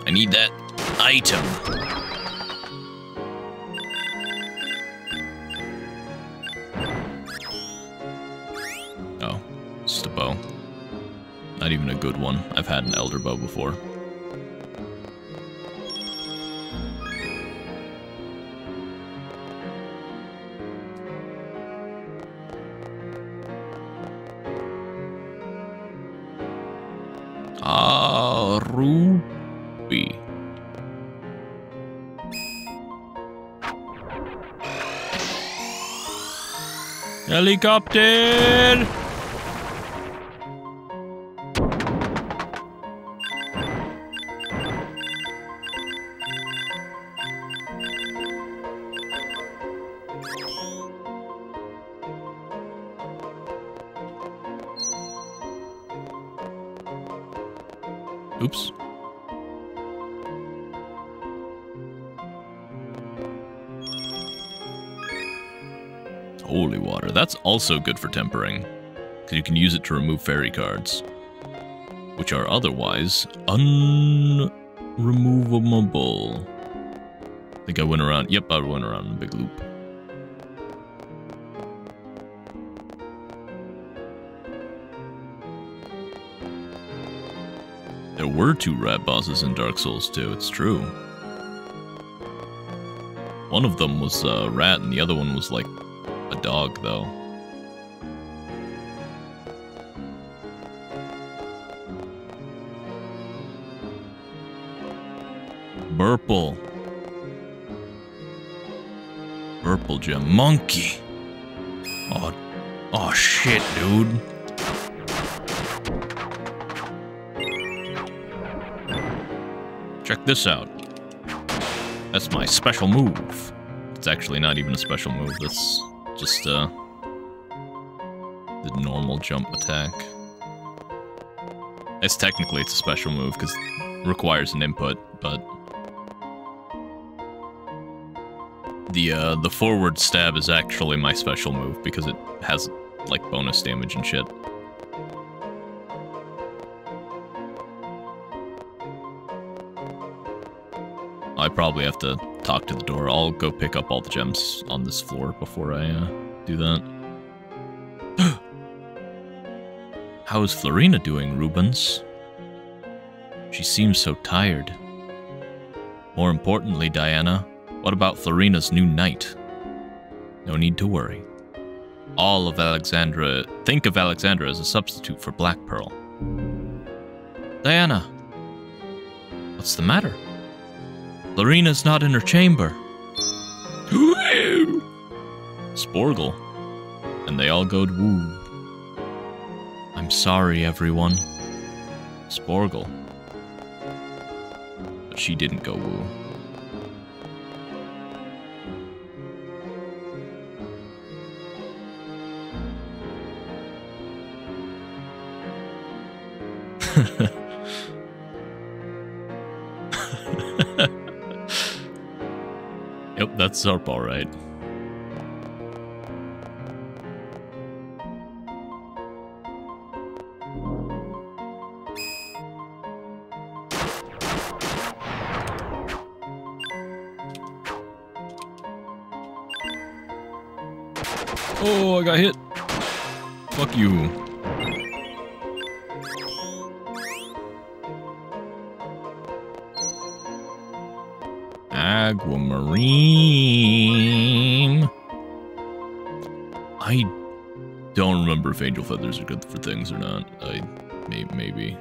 I need that item. Oh, it's just a bow. Not even a good one. I've had an elder bow before. Ah, ruby. Helicopter! Oops. Holy water. That's also good for tempering, because you can use it to remove fairy cards, which are otherwise unremovable. I think I went around. Yep, I went around in a big loop. There were 2 rat bosses in Dark Souls 2, it's true. One of them was a rat and the other one was like a dog, though. Burple. Burple gem. Monkey. Oh shit, dude. Check this out. That's my special move. It's actually not even a special move. That's just the normal jump attack. It's technically it's a special move because it requires an input, but the forward stab is actually my special move because it has like bonus damage and shit. I probably have to talk to the door. I'll go pick up all the gems on this floor before I do that. How is Florina doing, Rubens? She seems so tired. More importantly, Diana, what about Florina's new knight? No need to worry. All of Alexandra... Think of Alexandra as a substitute for Black Pearl. Diana! What's the matter? Florina's not in her chamber. Sporgle. And they all go to woo. I'm sorry, everyone. Sporgle. But she didn't go woo. Yep, that's Zarp, all right. Oh, I got hit. Fuck you. Aquamarine. I don't remember if angel feathers are good for things or not. Maybe.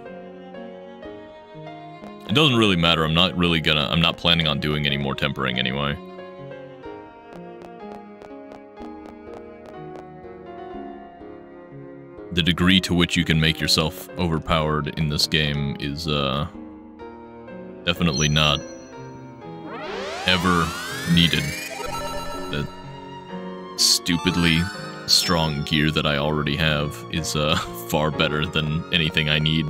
It doesn't really matter. I'm not planning on doing any more tempering anyway. The degree to which you can make yourself overpowered in this game is, definitely not ever needed. The stupidly strong gear that I already have is, far better than anything I need.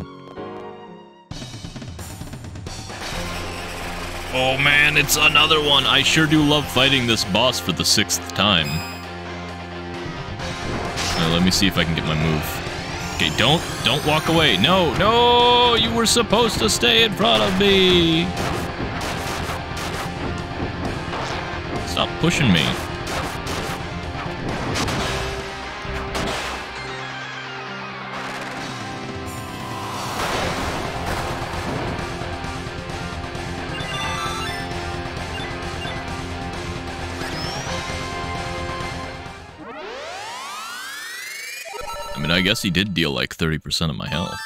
Oh man, it's another one! I sure do love fighting this boss for the 6th time. Let me see if I can get my move. Okay, don't walk away. No, you were supposed to stay in front of me. Stop pushing me. I guess he did deal like 30% of my health.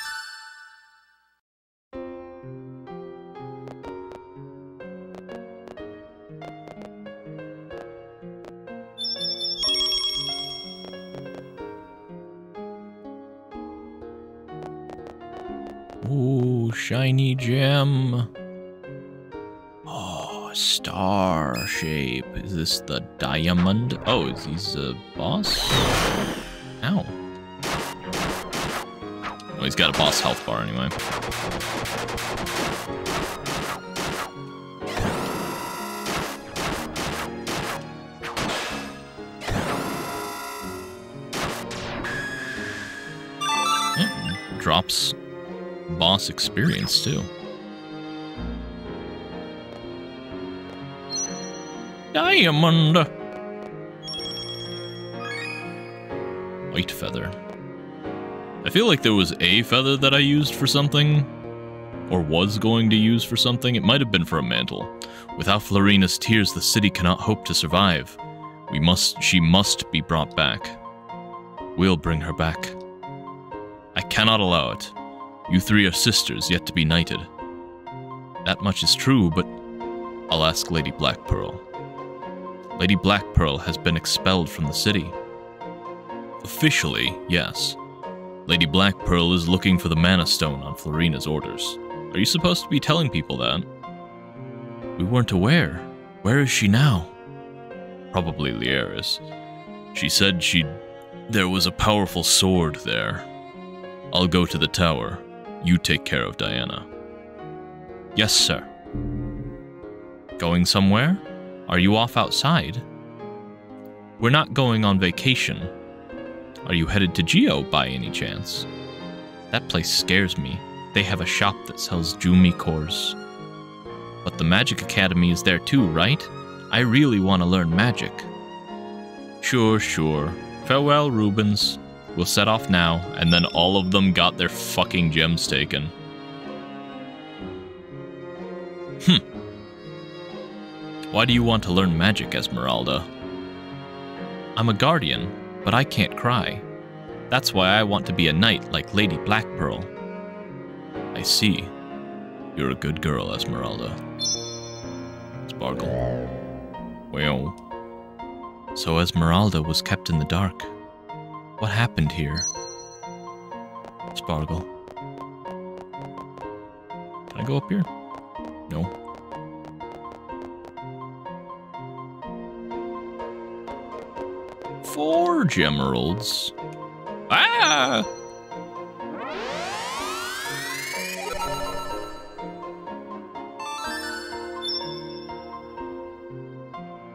Ooh, shiny gem. Oh, star shape. Is this the diamond? Oh, is he a boss? Ow. Well, he's got a boss health bar anyway. Yeah, drops boss experience too. Diamond! White feather. I feel like there was a feather that I used for something, or was going to use for something. It might have been for a mantle. Without Florina's tears, the city cannot hope to survive. She must be brought back. We'll bring her back. I cannot allow it. You three are sisters yet to be knighted. That much is true, but I'll ask Lady Blackpearl. Lady Blackpearl has been expelled from the city. Officially, yes. Lady Blackpearl is looking for the Mana Stone on Florina's orders. Are you supposed to be telling people that? We weren't aware. Where is she now? Probably Lieris. She said there was a powerful sword there. I'll go to the tower. You take care of Diana. Yes, sir. Going somewhere? Are you off outside? We're not going on vacation. Are you headed to Geo by any chance? That place scares me. They have a shop that sells Jumi cores. But the Magic Academy is there too, right? I really want to learn magic. Sure. Farewell, Rubens. We'll set off now, and then all of them got their fucking gems taken. Why do you want to learn magic, Esmeralda? I'm a guardian, but I can't cry. That's why I want to be a knight like Lady Blackpearl. I see. You're a good girl, Esmeralda. Sparkle. Well. So Esmeralda was kept in the dark. What happened here? Sparkle. Can I go up here? No. Four gemeralds. Ah!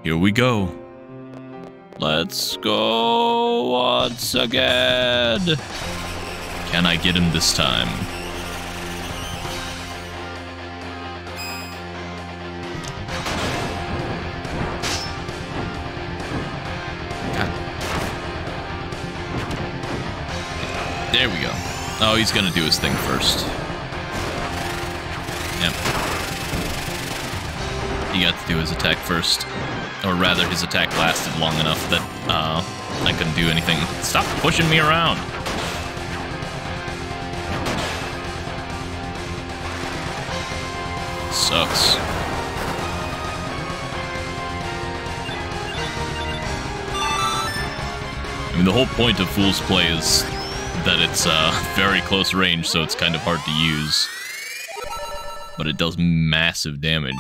Here we go. Let's go once again. Can I get him this time? There we go. Oh, he's gonna do his thing first. Yep. He got to do his attack first. Or rather, his attack lasted long enough that I couldn't do anything. Stop pushing me around. Sucks. I mean, the whole point of Fool's Play is that it's very close range, so it's kind of hard to use. But it does massive damage.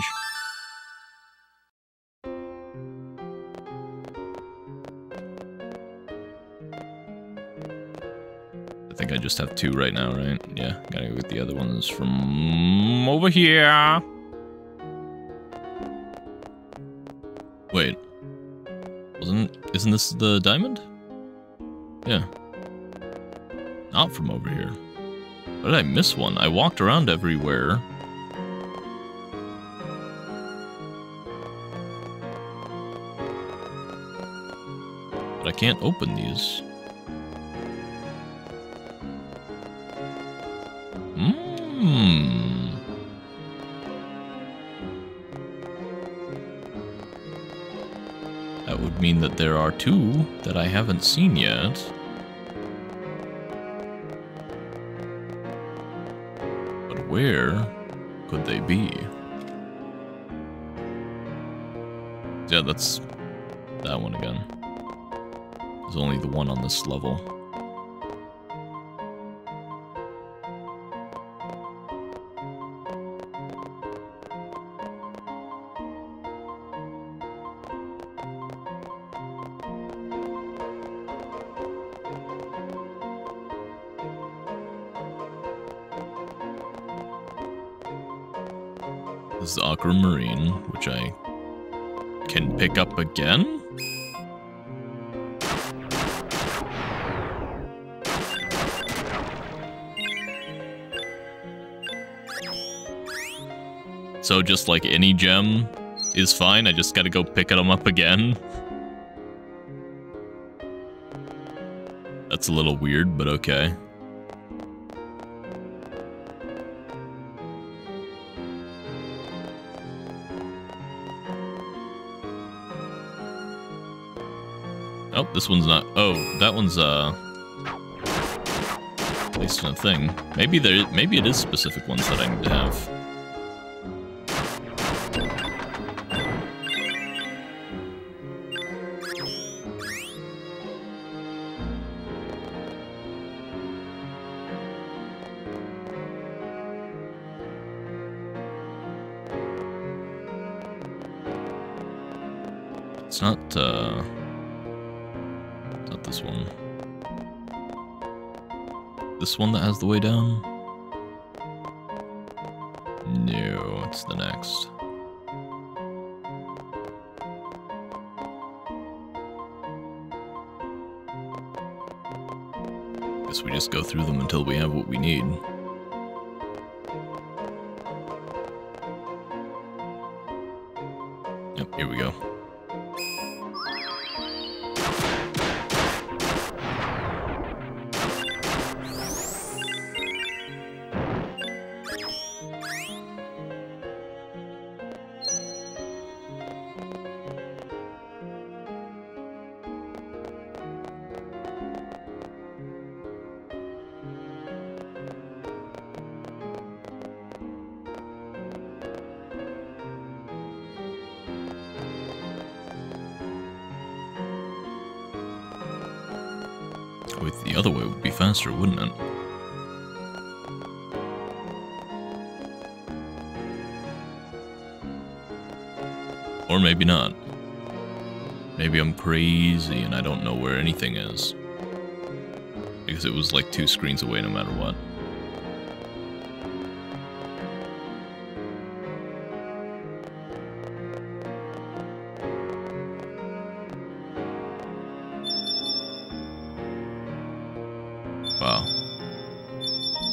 I think I just have 2 right now, right? Yeah, gotta go get the other ones from over here. Wait. Isn't this the diamond? Yeah. Not from over here. Why did I miss one? I walked around everywhere. But I can't open these. That would mean that there are 2 that I haven't seen yet. But where could they be? Yeah, that's that one again. There's only the one on this level. This is the Aquamarine, which I can pick up again? So just like any gem is fine, I just gotta go pick them up again? That's a little weird, but okay. Oh, this one's not. Oh, that one's placed in a thing. Maybe it is specific ones that I need to have. It's not this one. This one that has the way down? No, it's the next. Guess we just go through them until we have what we need. Yep, here we go. Wait, the other way would be faster, wouldn't it? Or maybe not. Maybe I'm crazy and I don't know where anything is. Because it was like 2 screens away no matter what. Wow.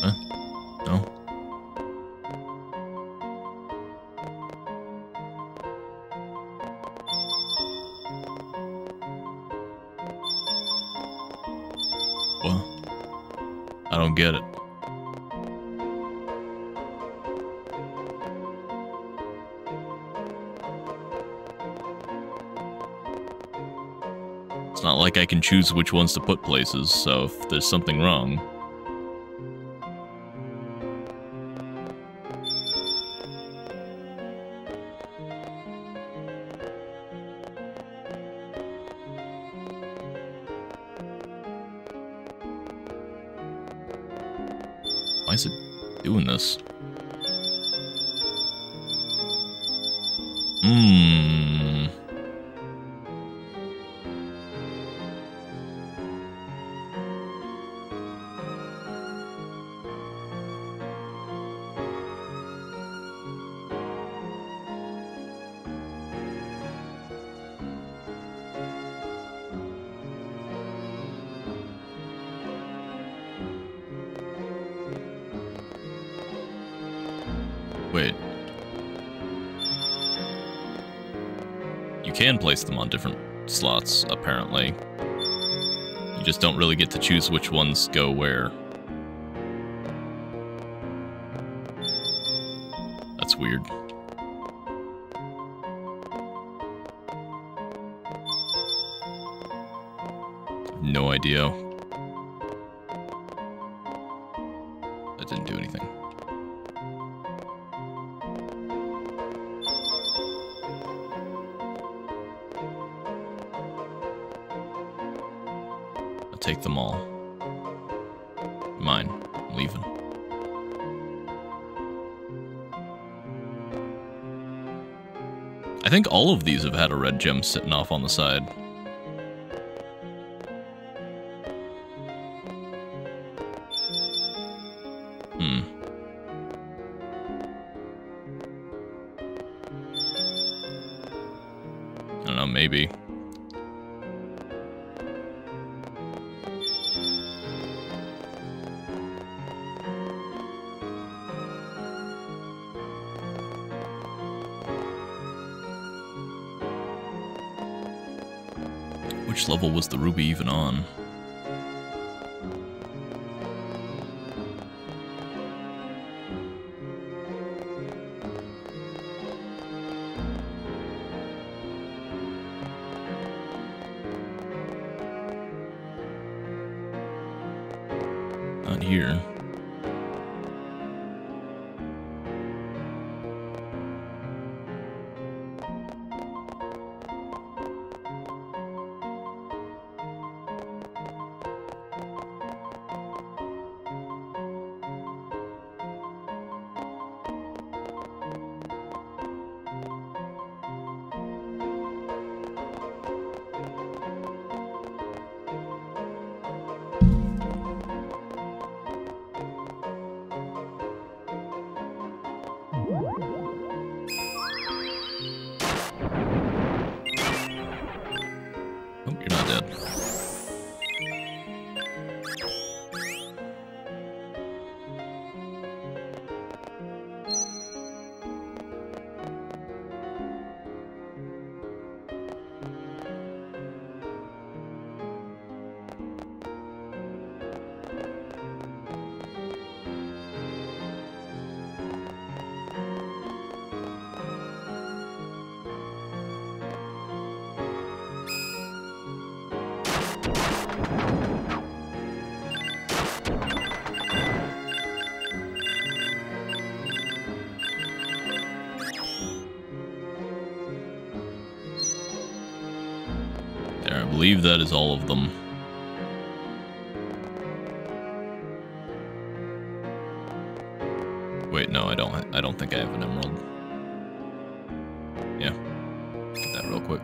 Huh? No? Well, I don't get it. It's not like I can choose which ones to put places, so if there's something wrong... Why is it doing this? Wait. You can place them on different slots, apparently. You just don't really get to choose which ones go where. That's weird. No idea. That didn't do anything. Take them all. Mine. I'm leaving. I think all of these have had a red gem sitting off on the side. I don't know, maybe. Which level was the ruby even on? Not here. I believe that is all of them. Wait, no, I don't think I have an emerald. Yeah. Get that real quick.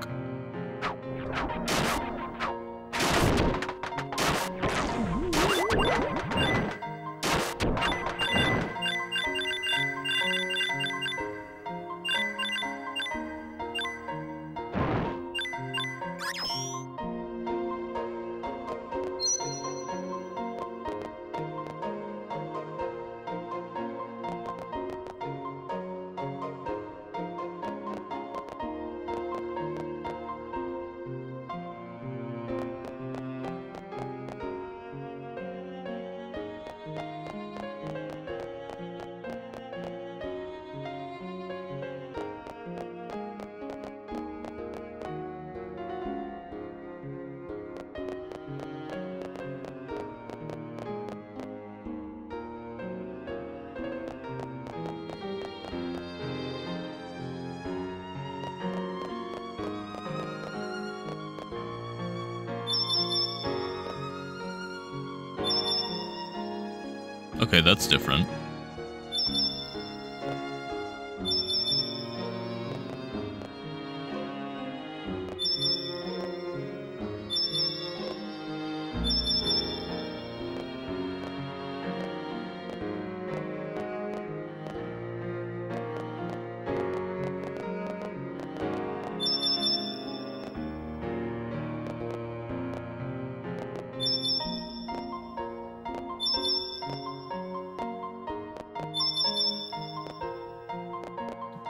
Okay, that's different.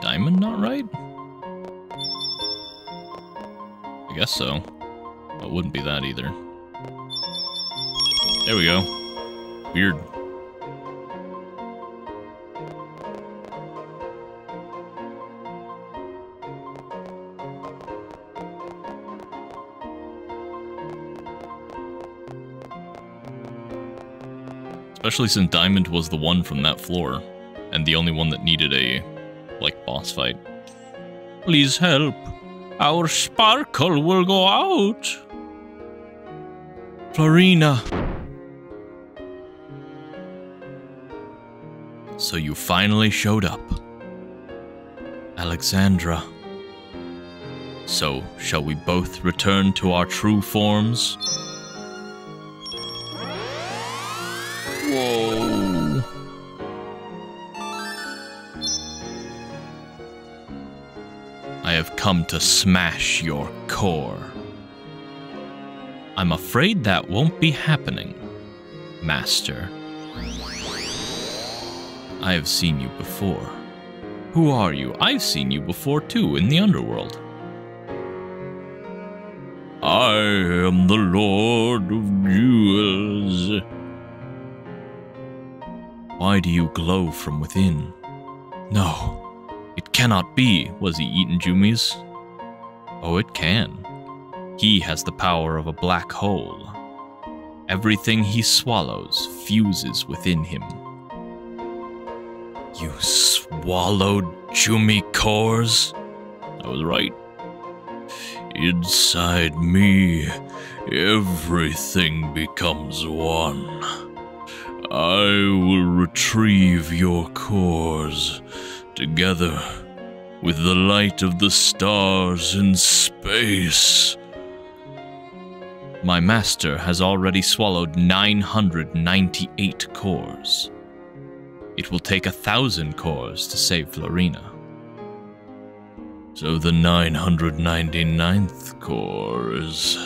Diamond not right? I guess so. It wouldn't be that either. There we go. Weird. Especially since Diamond was the one from that floor, and the only one that needed a, like, boss fight. Please help. Our sparkle will go out. Florina! So you finally showed up. Alexandra. So, shall we both return to our true forms? Whoa. I have come to smash your core. I'm afraid that won't be happening, Master. I have seen you before. Who are you? I've seen you before too, in the underworld. I am the Lord of Jewels. Why do you glow from within? No, it cannot be. Was he eating Jumis? Oh, it can. He has the power of a black hole. Everything he swallows fuses within him. You swallowed Jumi cores? I was right. Inside me, everything becomes one. I will retrieve your cores, together with the light of the stars in space. My master has already swallowed 998 cores. It will take 1,000 cores to save Florina. So the 999th core is...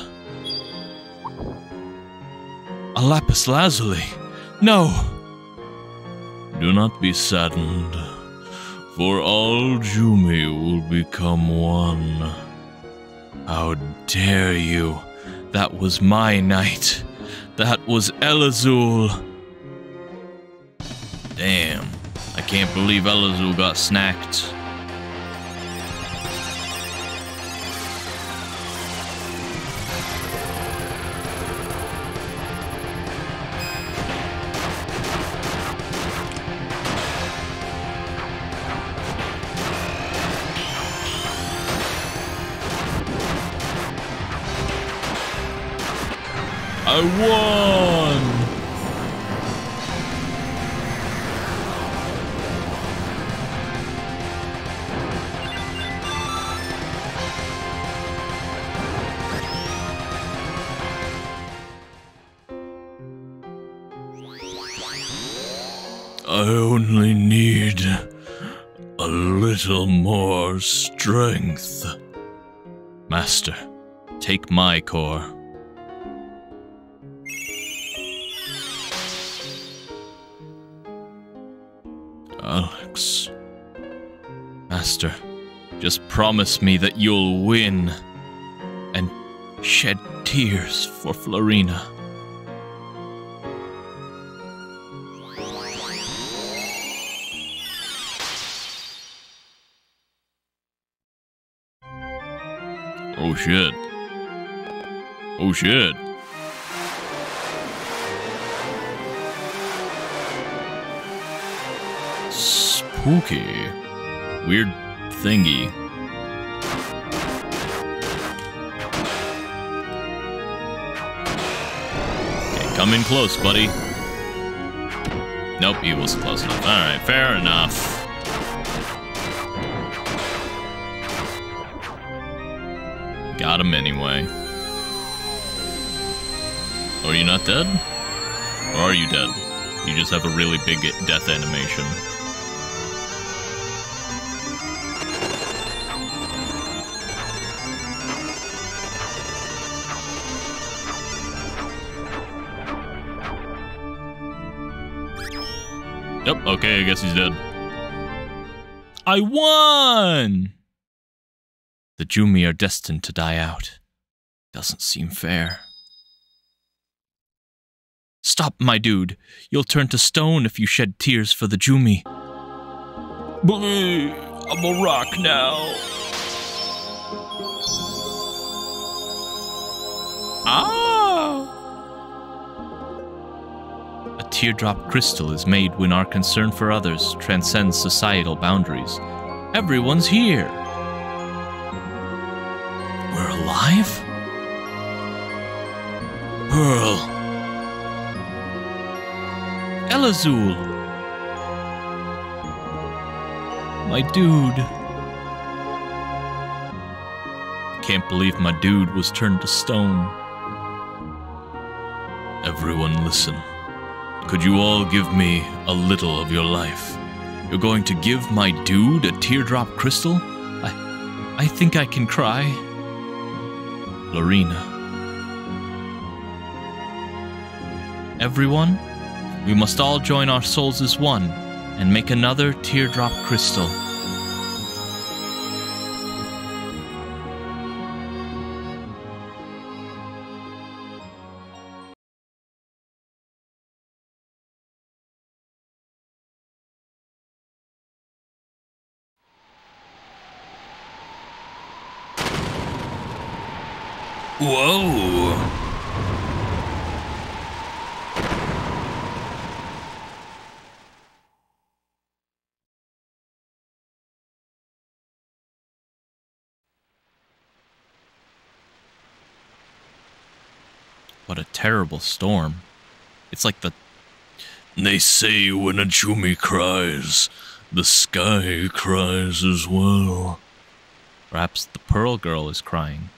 a lapis lazuli! No! Do not be saddened, for all Jumi will become one. How dare you! That was my night. That was Elazul. Damn, I can't believe Elazul got snacked. I won! I only need a little more strength. Master, take my core. Alex. Master, just promise me that you'll win and shed tears for Florina. Oh shit. Oh shit. Spooky. Weird thingy. Okay, come in close, buddy. Nope, he wasn't close enough. Alright, fair enough. Got him anyway. Oh, are you not dead? Or are you dead? You just have a really big death animation. Yep, okay, I guess he's dead. I won! The Jumi are destined to die out. Doesn't seem fair. Stop, my dude. You'll turn to stone if you shed tears for the Jumi. I'm a rock now. Ah! A teardrop crystal is made when our concern for others transcends societal boundaries. Everyone's here. We're alive? Pearl. Elazul. My dude. Can't believe my dude was turned to stone. Everyone listen. Could you all give me a little of your life? You're going to give my dude a teardrop crystal? I think I can cry. Lorena. Everyone, we must all join our souls as one and make another teardrop crystal. Whoa! What a terrible storm. It's like the... They say when a Jumi cries, the sky cries as well. Perhaps the Pearl Girl is crying.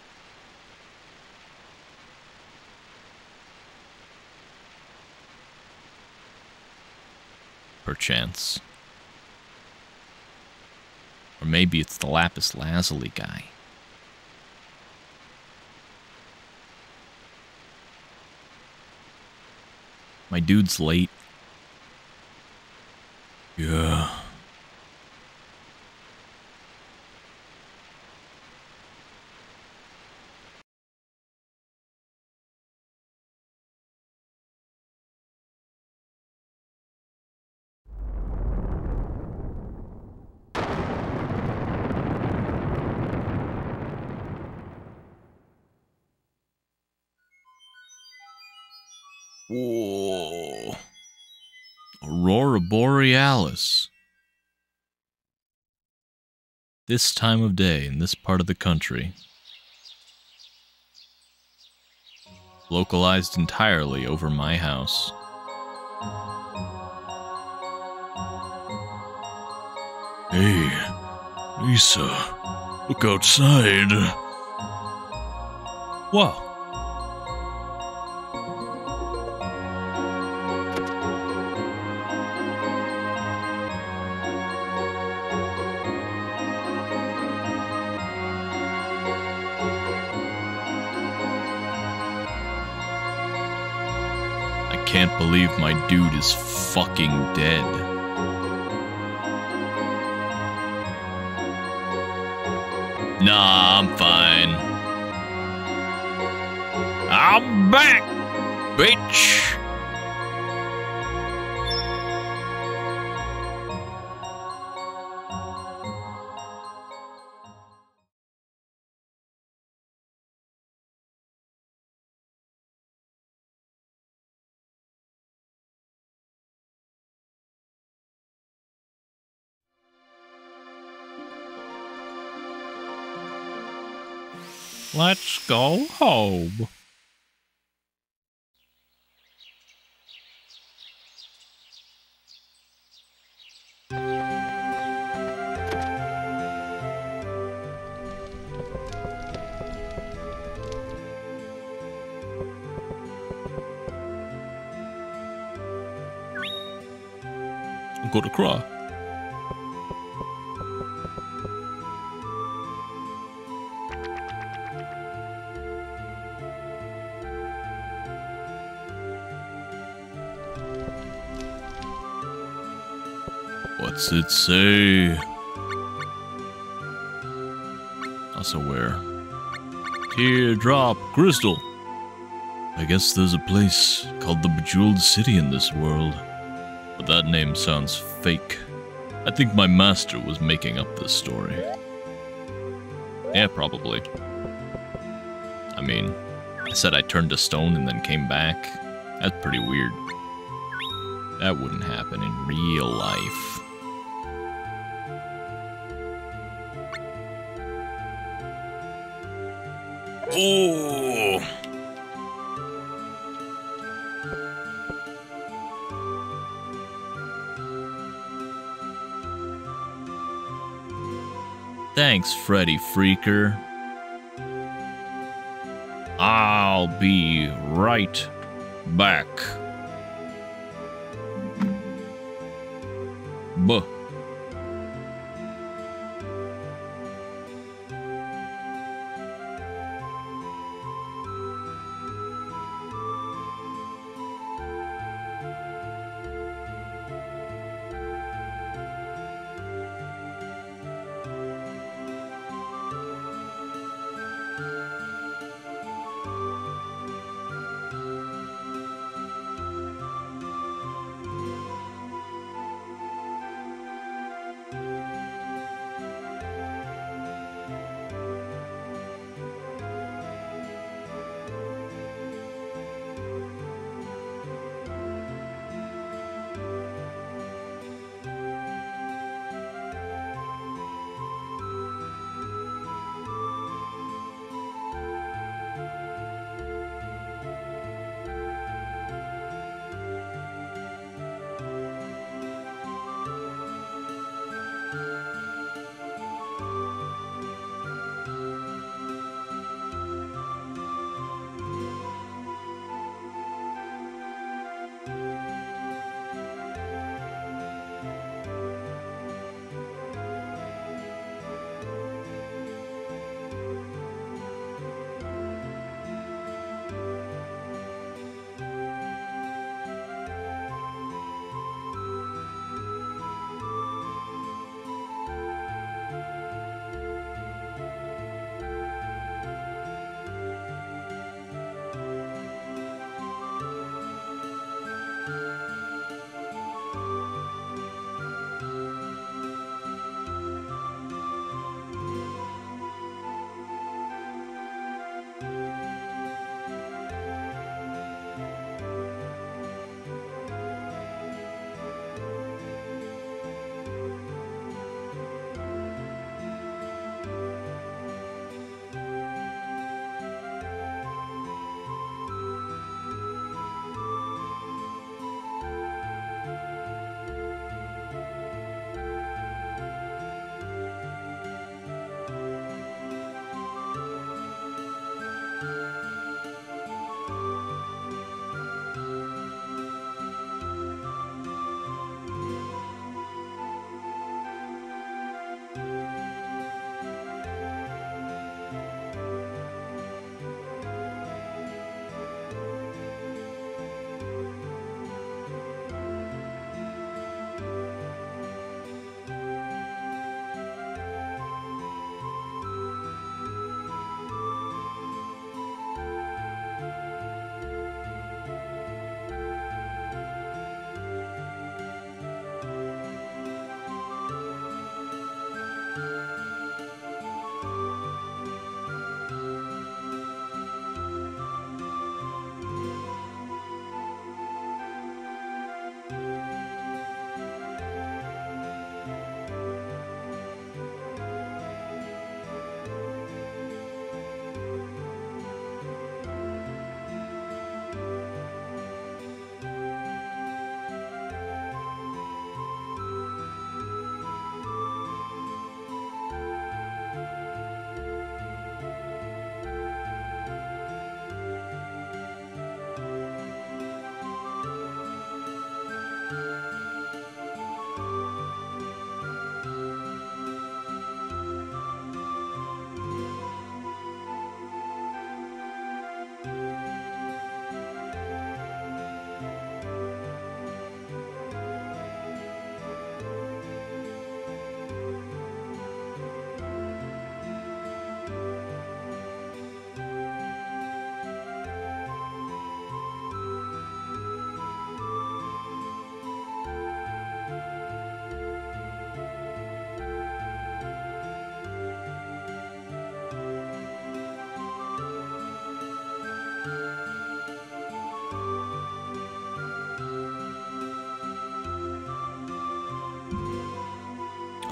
Perchance. Or maybe it's the Lapis Lazuli guy. My dude's late. Yeah. Whoa. Aurora Borealis. This time of day in this part of the country. Localized entirely over my house. Hey, Lisa, look outside. Whoa. Can't believe my dude is fucking dead. Nah, I'm fine. I'm back, bitch! Let's go home. Go to craw. What's it say? Also where? Teardrop Crystal. I guess there's a place called the Bejeweled City in this world. But that name sounds fake. I think my master was making up this story. Yeah, probably. I mean, I said I turned to stone and then came back. That's pretty weird. That wouldn't happen in real life. Oh! Thanks, Freddy Freaker. I'll be right back. Buh.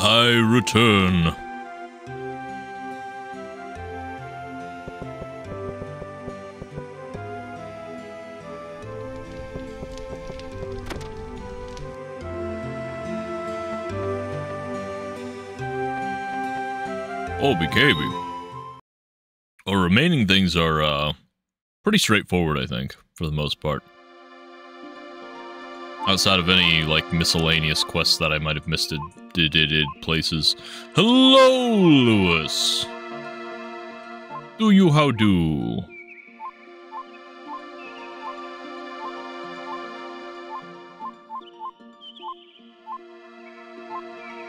I return. BKB. Our remaining things are pretty straightforward, I think, for the most part. Outside of any, like, miscellaneous quests that I might have missed did places. Hello, Lewis! Do you how do?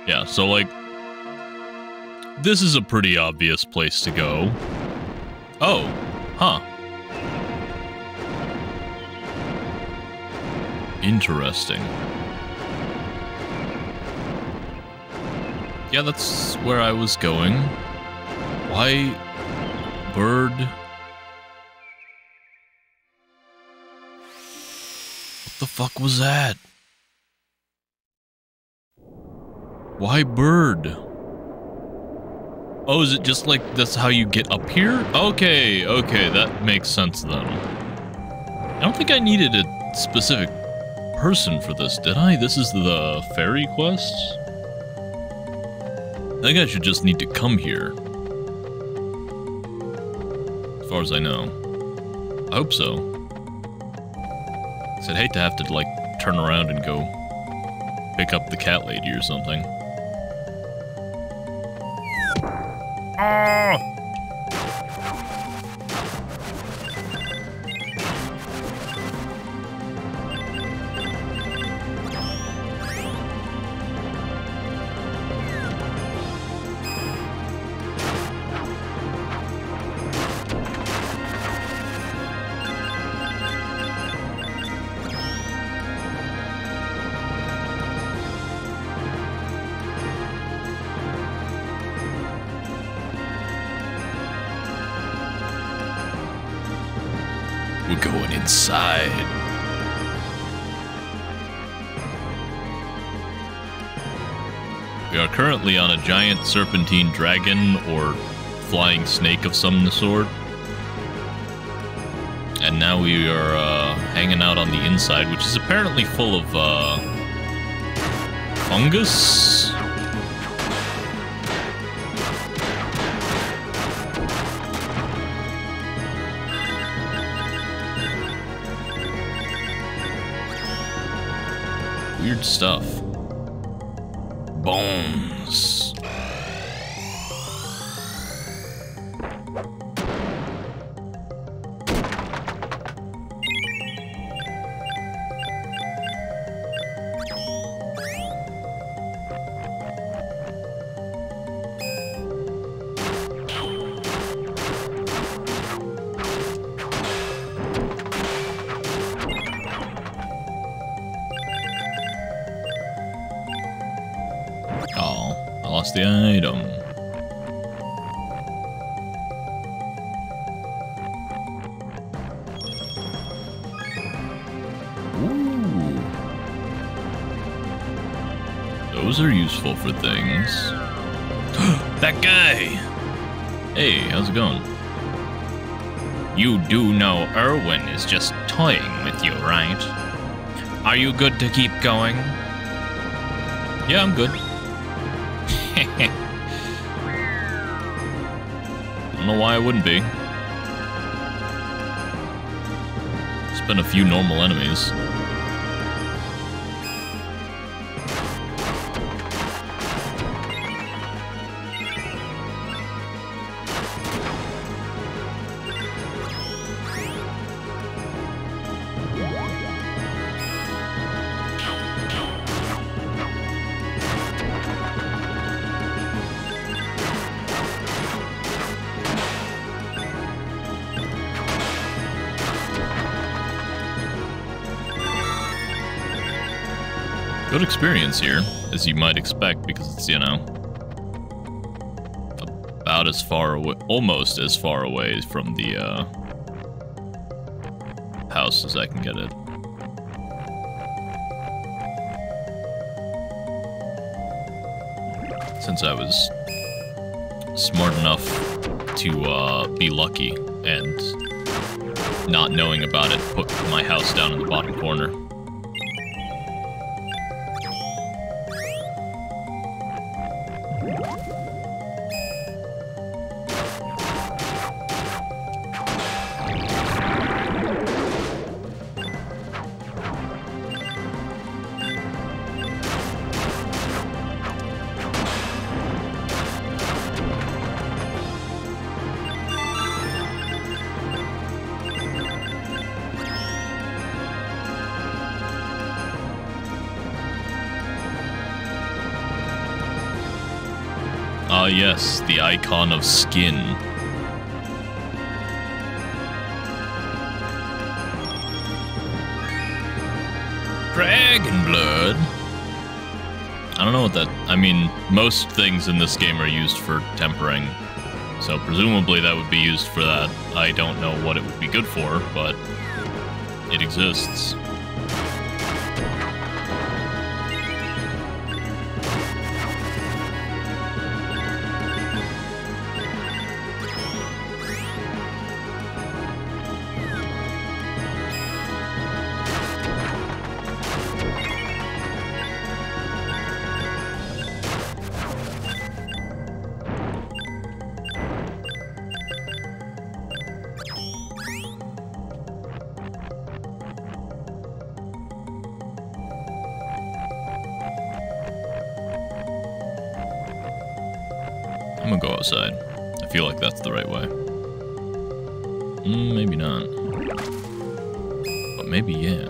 Yeah, so, like, this is a pretty obvious place to go. Oh, huh. Interesting. Yeah, that's where I was going. Why, bird? What the fuck was that? Why bird? Oh, is it just like that's how you get up here? Okay, okay, that makes sense then. I don't think I needed a specific person for this, did I? This is the fairy quest? I think I should just need to come here. As far as I know. I hope so. 'Cause I'd hate to have to, like, turn around and go pick up the cat lady or something. Ah! We're going inside. We are currently on a giant serpentine dragon or flying snake of some sort. And now we are hanging out on the inside, which is apparently full of fungus? Weird stuff. Bones. The item. Ooh. Those are useful for things. That guy! Hey, how's it going? You do know Erwin is just toying with you, right? Are you good to keep going? Yeah, I'm good. I don't know why I wouldn't be. It's been a few normal enemies. Good experience here, as you might expect, because it's, you know, about as far away, almost as far away from the house as I can get it. since I was smart enough to be lucky and not knowing about it, put my house down in the bottom corner. Ah, yes, the icon of skin. Dragon blood. I don't know what that... I mean, most things in this game are used for tempering, so presumably that would be used for that. I don't know what it would be good for, but it exists. I'm gonna go outside. I feel like that's the right way. Maybe not. But maybe yeah.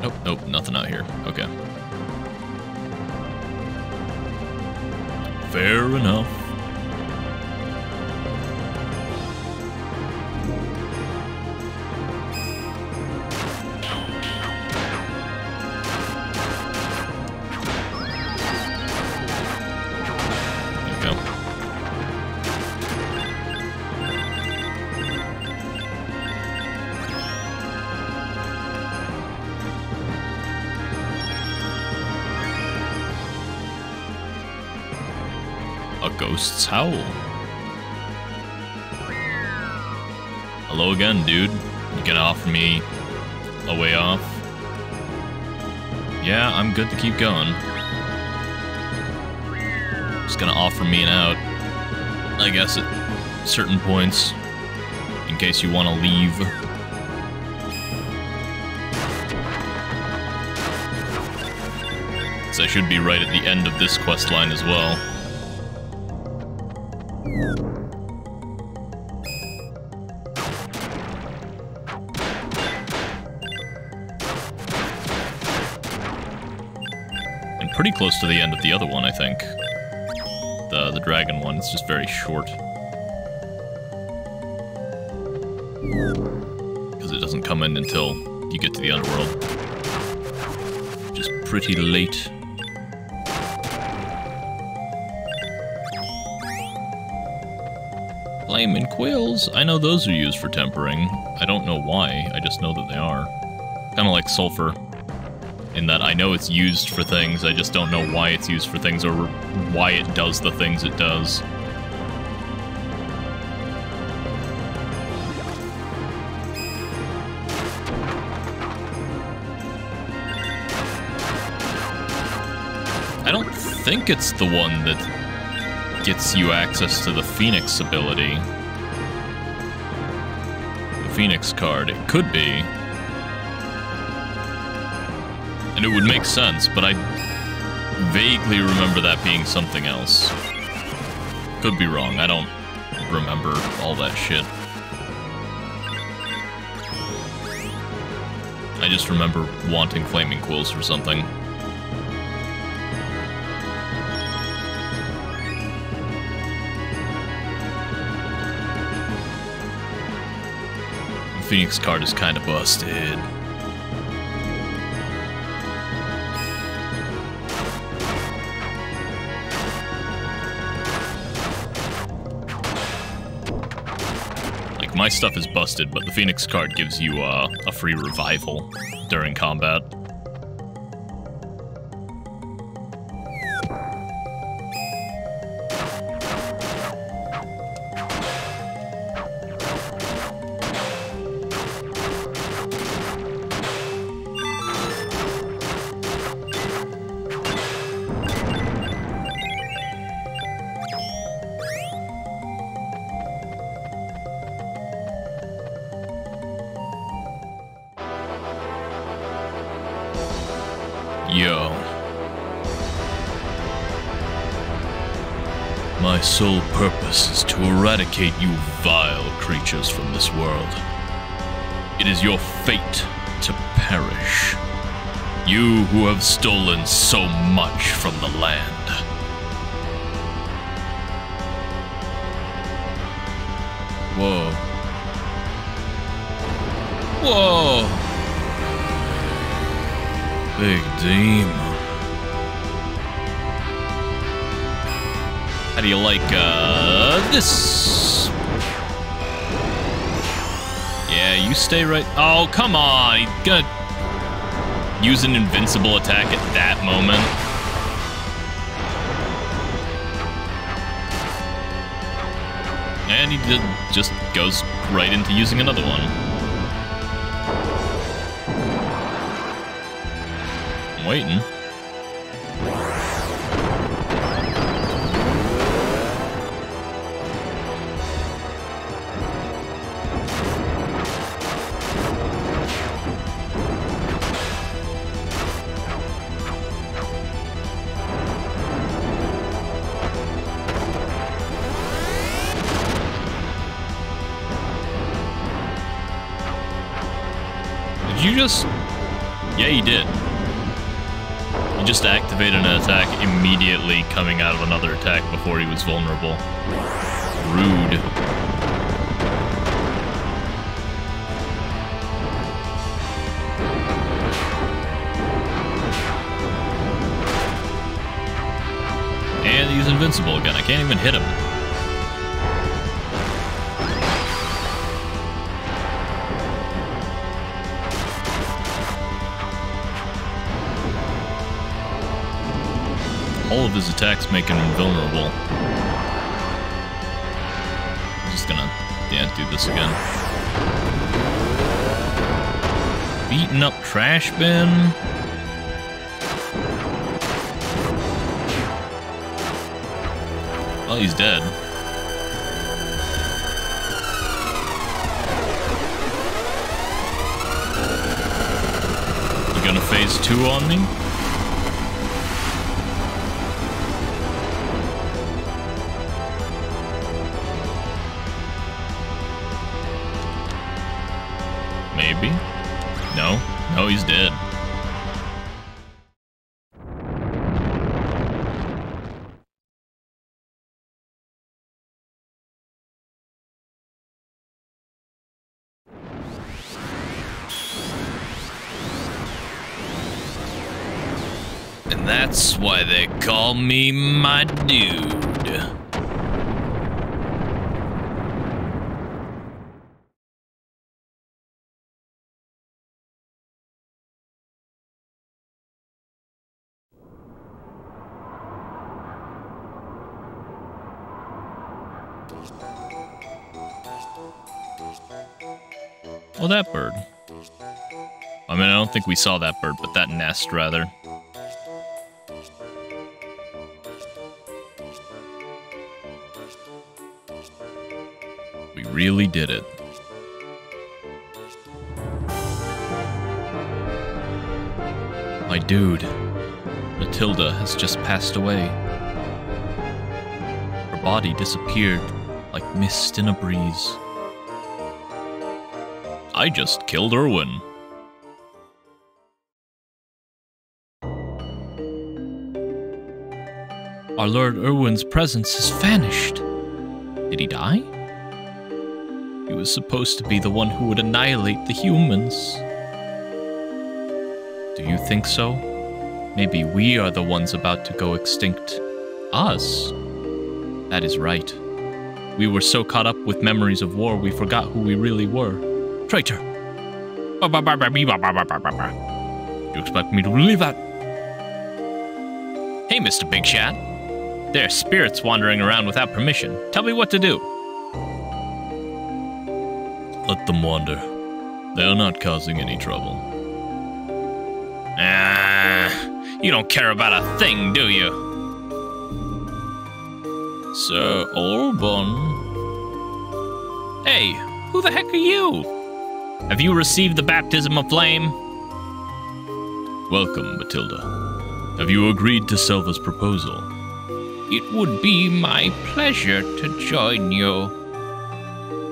Nope, nope, nothing out here. Okay. Fair enough. A ghost's howl. Hello again, dude. You gonna offer me a way off? Yeah, I'm good to keep going. Just gonna offer me an out, I guess, at certain points, in case you want to leave. So I should be right at the end of this quest line as well. Pretty close to the end of the other one, I think. The dragon one, it's just very short. Because it doesn't come in until you get to the underworld. Which is pretty late. Flaming quills! I know those are used for tempering. I don't know why, I just know that they are. Kind of like sulfur. In that I know it's used for things, I just don't know why it's used for things or why it does the things it does. I don't think it's the one that gets you access to the Phoenix ability. The Phoenix card. It could be. And it would make sense, but I vaguely remember that being something else. Could be wrong, I don't remember all that shit. I just remember wanting flaming quills for something. The Phoenix card is kind of busted. Like, my stuff is busted, but the Phoenix card gives you a free revival during combat. Yo. My sole purpose is to eradicate you vile creatures from this world. It is your fate to perish. You who have stolen so much from the land. Whoa. Whoa! Big Deem. How do you like, this? Yeah, you stay right... Oh, come on! He's gonna use an invincible attack at that moment. And he just goes right into using another one. I'm waiting. Did you just... Yeah, you did. You just activated an attack immediately coming out of another attack before he was vulnerable. Rude. And he's invincible again. I can't even hit him. All of his attacks make him invulnerable. I'm just gonna, do this again. Beating up trash bin. Well, he's dead. You gonna phase 2 on me? Maybe. No, he's dead. And that's why they call me my dude. Well, that bird. I mean, I don't think we saw that bird, but that nest, rather. We really did it. My dude, Matilda has just passed away. Her body disappeared like mist in a breeze. I just killed Erwin. Our Lord Erwin's presence has vanished. Did he die? He was supposed to be the one who would annihilate the humans. Do you think so? Maybe we are the ones about to go extinct. Us? That is right. We were so caught up with memories of war, we forgot who we really were. Traitor! Do you expect me to believe that? Hey, Mr. Big Shot. There are spirits wandering around without permission. Tell me what to do. Let them wander. They are not causing any trouble. You don't care about a thing, do you? Sir Orban. Hey, who the heck are you? Have you received the baptism of flame? Welcome, Matilda. Have you agreed to Selva's proposal? It would be my pleasure to join you.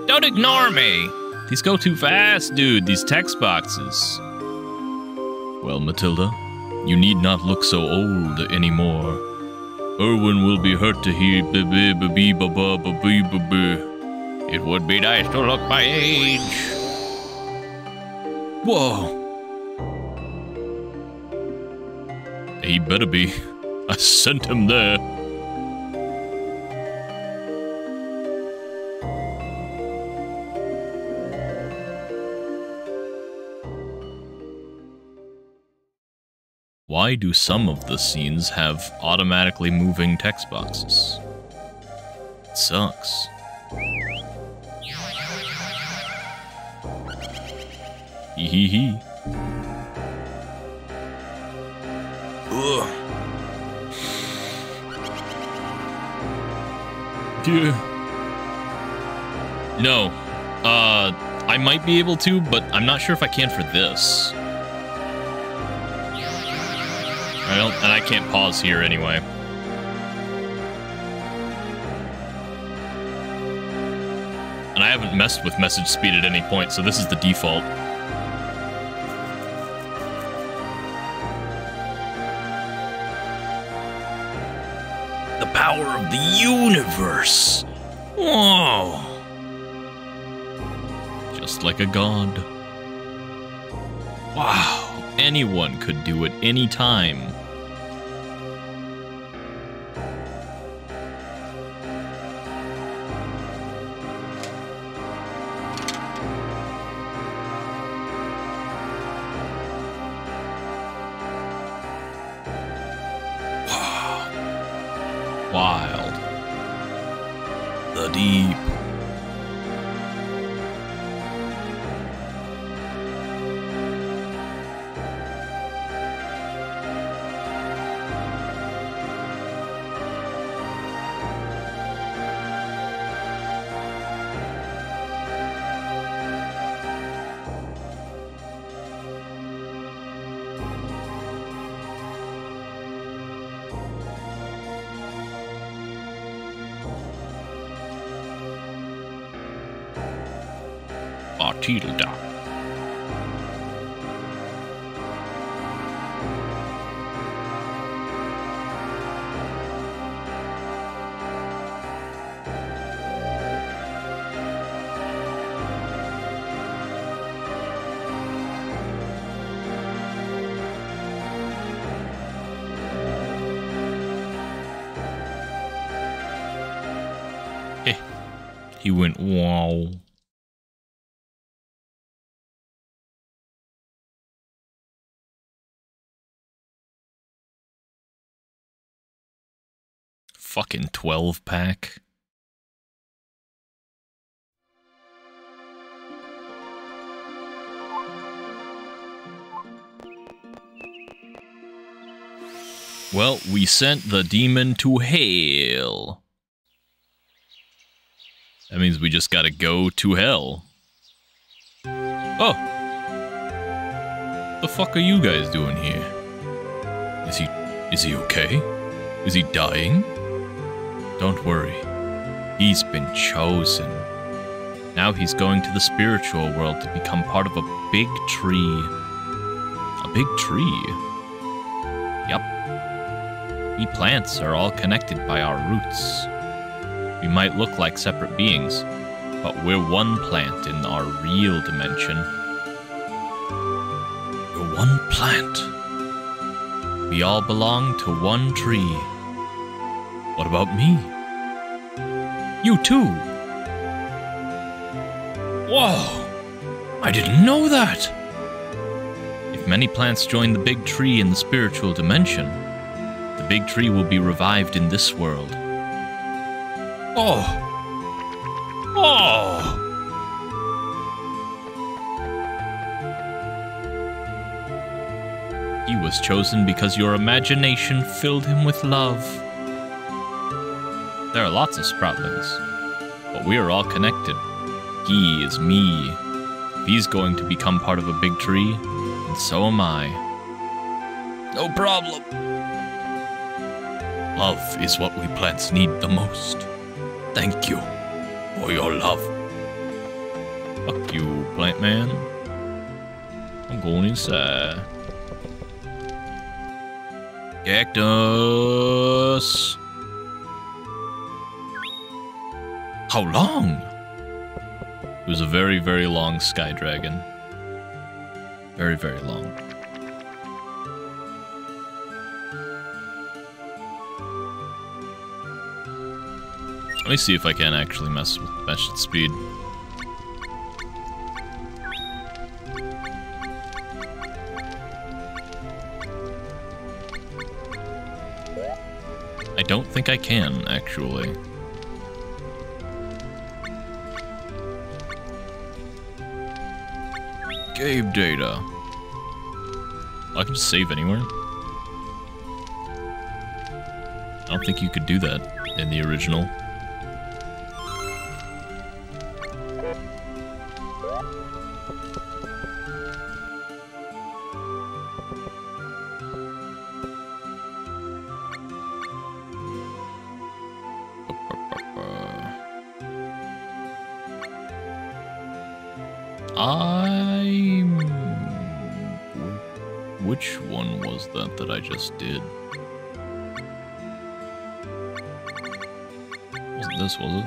Don't ignore me! These go too fast, dude, these text boxes. Well, Matilda, you need not look so old anymore. Erwin will be hurt to hear ba-ba-ba-ba-ba-ba-ba-ba. It would be nice to look my age. Whoa. He better be. I sent him there. Why do some of the scenes have automatically moving text boxes? It sucks. Hee. Ugh. Yeah. No. I might be able to, but I'm not sure if I can for this. And I can't pause here anyway. And I haven't messed with message speed at any point, so this is the default. The power of the universe. Whoa. Just like a god. Wow. Anyone could do it anytime. Wild. The deep. Matilda. He went, wow. Fucking 12-pack. Well, we sent the demon to hell. That means we just gotta go to hell. Oh! The fuck are you guys doing here? Is he okay? Is he dying? Don't worry. He's been chosen. Now he's going to the spiritual world to become part of a big tree. A big tree? Yup. We plants are all connected by our roots. We might look like separate beings, but we're one plant in our real dimension. You're one plant. We all belong to one tree. What about me? You too. Whoa! I didn't know that! If many plants join the big tree in the spiritual dimension, the big tree will be revived in this world. Oh! Oh! He was chosen because your imagination filled him with love. There are lots of sproutlings, but we are all connected. He is me. He's going to become part of a big tree, and so am I. No problem. Love is what we plants need the most. Thank you for your love. Fuck you, plant man. I'm going inside. Cactus. How long? It was a very, very long sky dragon. Very, very long. Let me see if I can actually mess with its speed. I don't think I can, actually. Game data. I can just save anywhere. I don't think you could do that in the original. Which one was that I just did? Wasn't this, was it?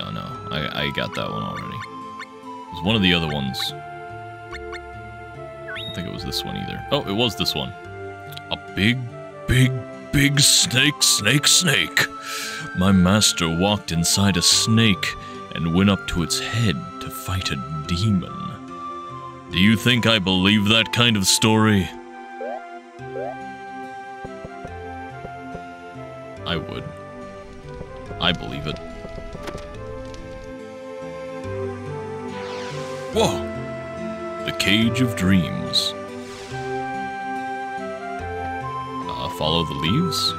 Oh no, I got that one already. It was one of the other ones. I don't think it was this one either. Oh, it was this one. A big snake. My master walked inside a snake and went up to its head to fight a demon. Do you think I believe that kind of story? I would. I believe it. Whoa! The Cage of Dreams. Follow the leaves?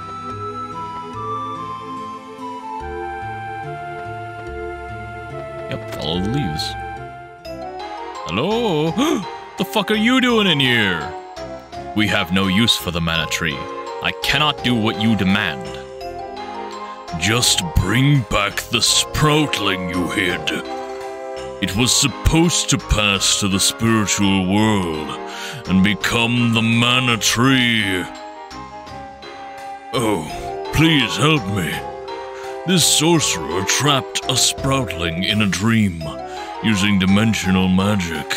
Yep, follow the leaves. Hello? The fuck are you doing in here? We have no use for the mana tree. I cannot do what you demand. Just bring back the sproutling you hid. It was supposed to pass to the spiritual world and become the mana tree. Oh, please help me. This sorcerer trapped a sproutling in a dream, using dimensional magic.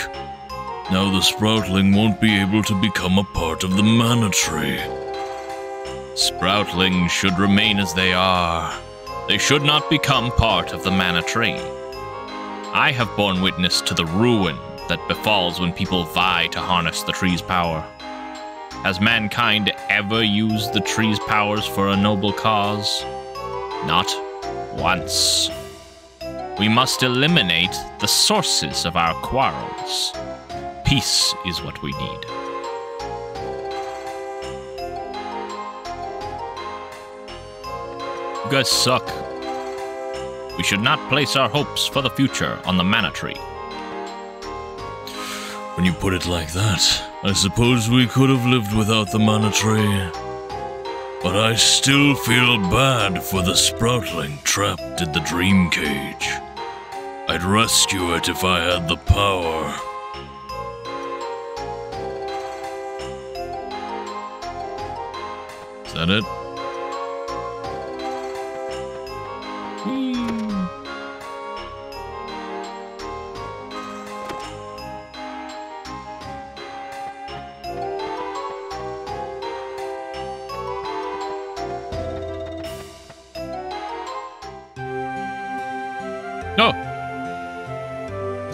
Now the sproutling won't be able to become a part of the mana tree. Sproutlings should remain as they are. They should not become part of the mana tree. I have borne witness to the ruin that befalls when people vie to harness the tree's power. Has mankind ever used the tree's powers for a noble cause? Not once. We must eliminate the sources of our quarrels. Peace is what we need. You guys suck. We should not place our hopes for the future on the mana tree. When you put it like that, I suppose we could have lived without the mana tree. But I still feel bad for the sproutling trapped in the dream cage. I'd rescue it if I had the power. Is that it? Oh!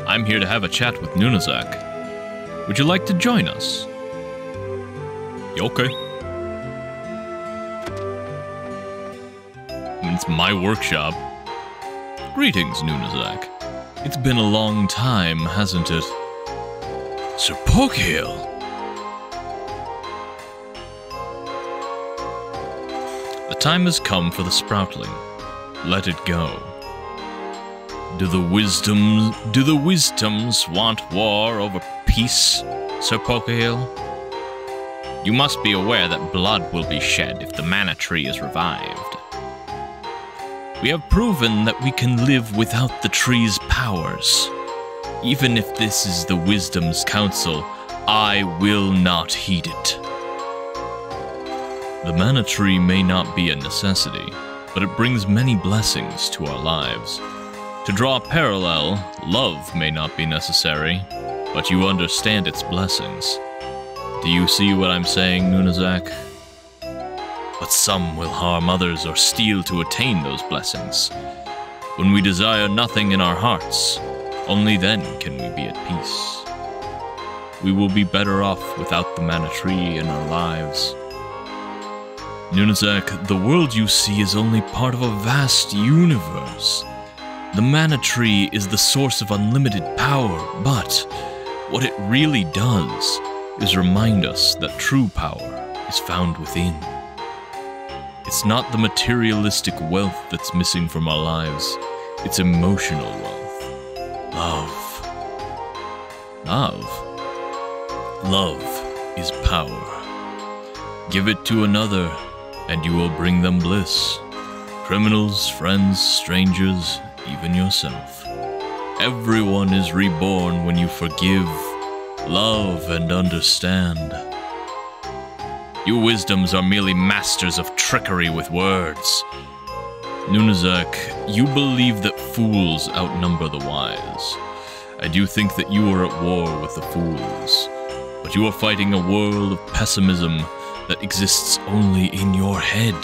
I'm here to have a chat with Nunazak. Would you like to join us? Okay. It's my workshop. Greetings, Nunazak. It's been a long time, hasn't it? Cerealbobereal. The time has come for the Sproutling. Let it go. Do the wisdoms want war over peace, Cerealbobereal? You must be aware that blood will be shed if the mana tree is revived. We have proven that we can live without the tree's powers. Even if this is the Wisdom's counsel, I will not heed it. The mana tree may not be a necessity, but it brings many blessings to our lives. To draw a parallel, love may not be necessary, but you understand its blessings. Do you see what I'm saying, Nunazak? But some will harm others or steal to attain those blessings. When we desire nothing in our hearts, only then can we be at peace. We will be better off without the mana tree in our lives. Nunazak, the world you see is only part of a vast universe. The mana tree is the source of unlimited power, but what it really does is remind us that true power is found within. It's not the materialistic wealth that's missing from our lives, it's emotional wealth. Love. Love is power. Give it to another, and you will bring them bliss. Criminals, friends, strangers, even yourself. Everyone is reborn when you forgive, love, and understand. You wisdoms are merely masters of trickery with words. Nunazak, you believe that fools outnumber the wise, and you think that you are at war with the fools. But you are fighting a world of pessimism that exists only in your head.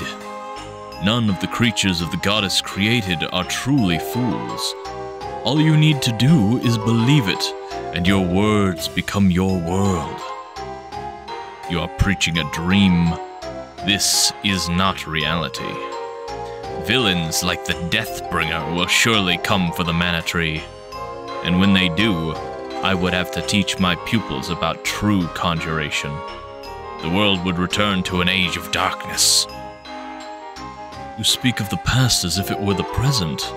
None of the creatures of the goddess created are truly fools. All you need to do is believe it, and your words become your world. You are preaching a dream. This is not reality. Villains like the Deathbringer will surely come for the mana tree. And when they do, I would have to teach my pupils about true conjuration. The world would return to an age of darkness. You speak of the past as if it were the present.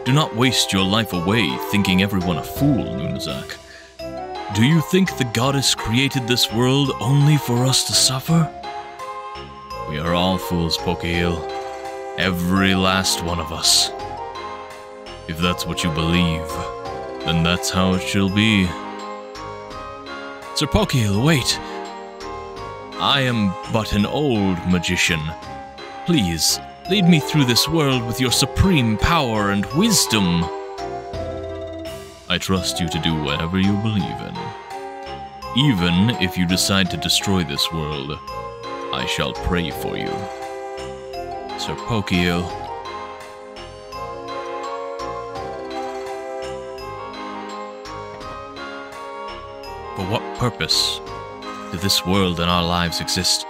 Do not waste your life away thinking everyone a fool, Nunazak. Do you think the goddess created this world only for us to suffer? We are all fools, Cerealbobereal. Every last one of us. If that's what you believe, then that's how it shall be. Cerealbobereal, wait! I am but an old magician. Please, lead me through this world with your supreme power and wisdom. I trust you to do whatever you believe in. Even if you decide to destroy this world, I shall pray for you. Cerealbobereal. For what purpose do this world and our lives exist?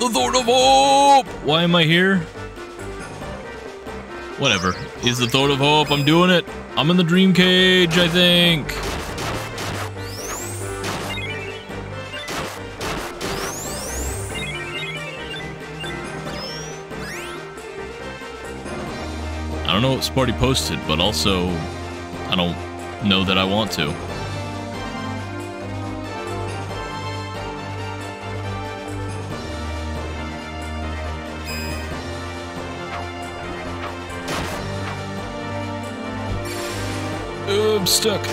The Thorn of Hope! Why am I here? Whatever. Is the Thorn of Hope. I'm doing it. I'm in the dream cage, I think. I don't know what Sparty posted, but also, I don't know that I want to. I'm stuck.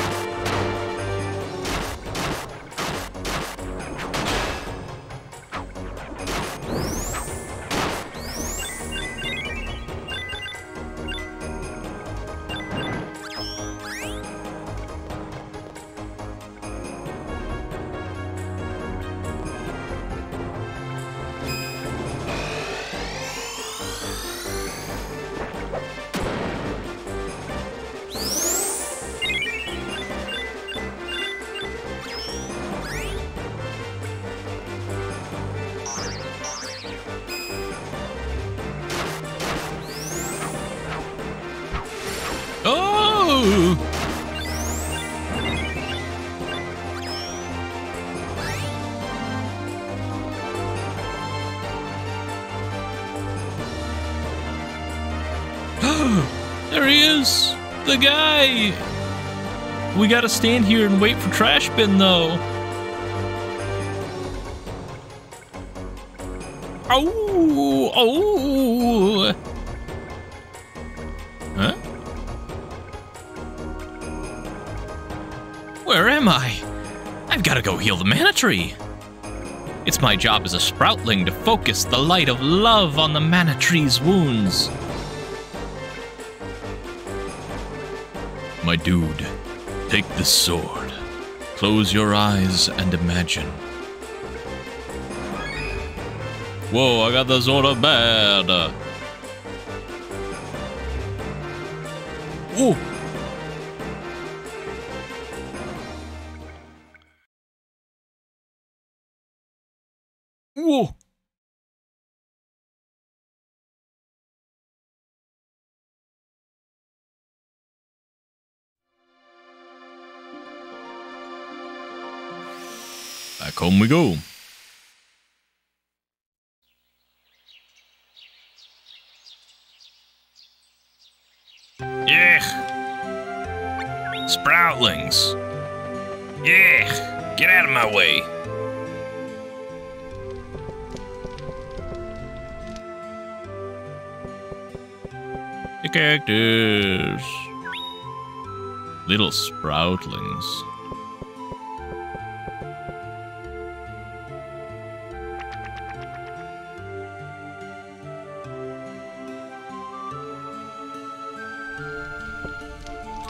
There he is! The guy! We gotta stand here and wait for trash bin, though. Oh! Oh! Huh? Where am I? I've gotta go heal the mana tree. It's my job as a sproutling to focus the light of love on the mana tree's wounds. My dude, take this sword. Close your eyes and imagine. Whoa, I got the sword of bad. Whoa! Whoa! Back home we go. Yeah! Sproutlings! Yeah! Get out of my way! The characters. Little sproutlings.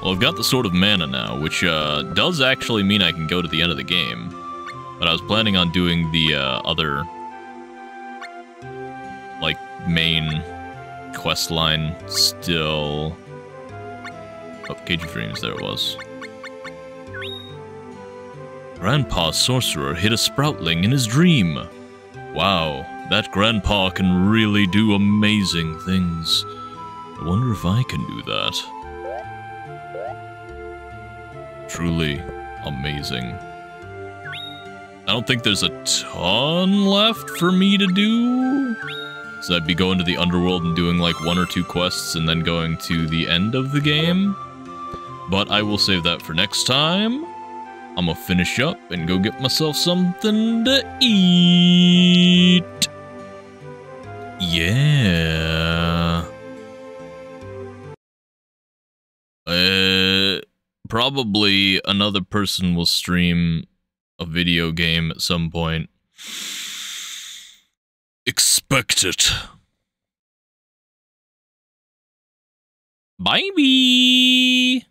Well, I've got the Sword of Mana now, which does actually mean I can go to the end of the game. But I was planning on doing the other, like, main quest line still. Oh, Cage of Dreams, there it was. Grandpa's sorcerer hit a sproutling in his dream. Wow, that grandpa can really do amazing things. I wonder if I can do that. Truly amazing. I don't think there's a ton left for me to do. So I'd be going to the underworld and doing like 1 or 2 quests and then going to the end of the game. But I will save that for next time. I'm gonna finish up and go get myself something to eat. Yeah. Probably another person will stream a video game at some point. Expect it. Bye-bye.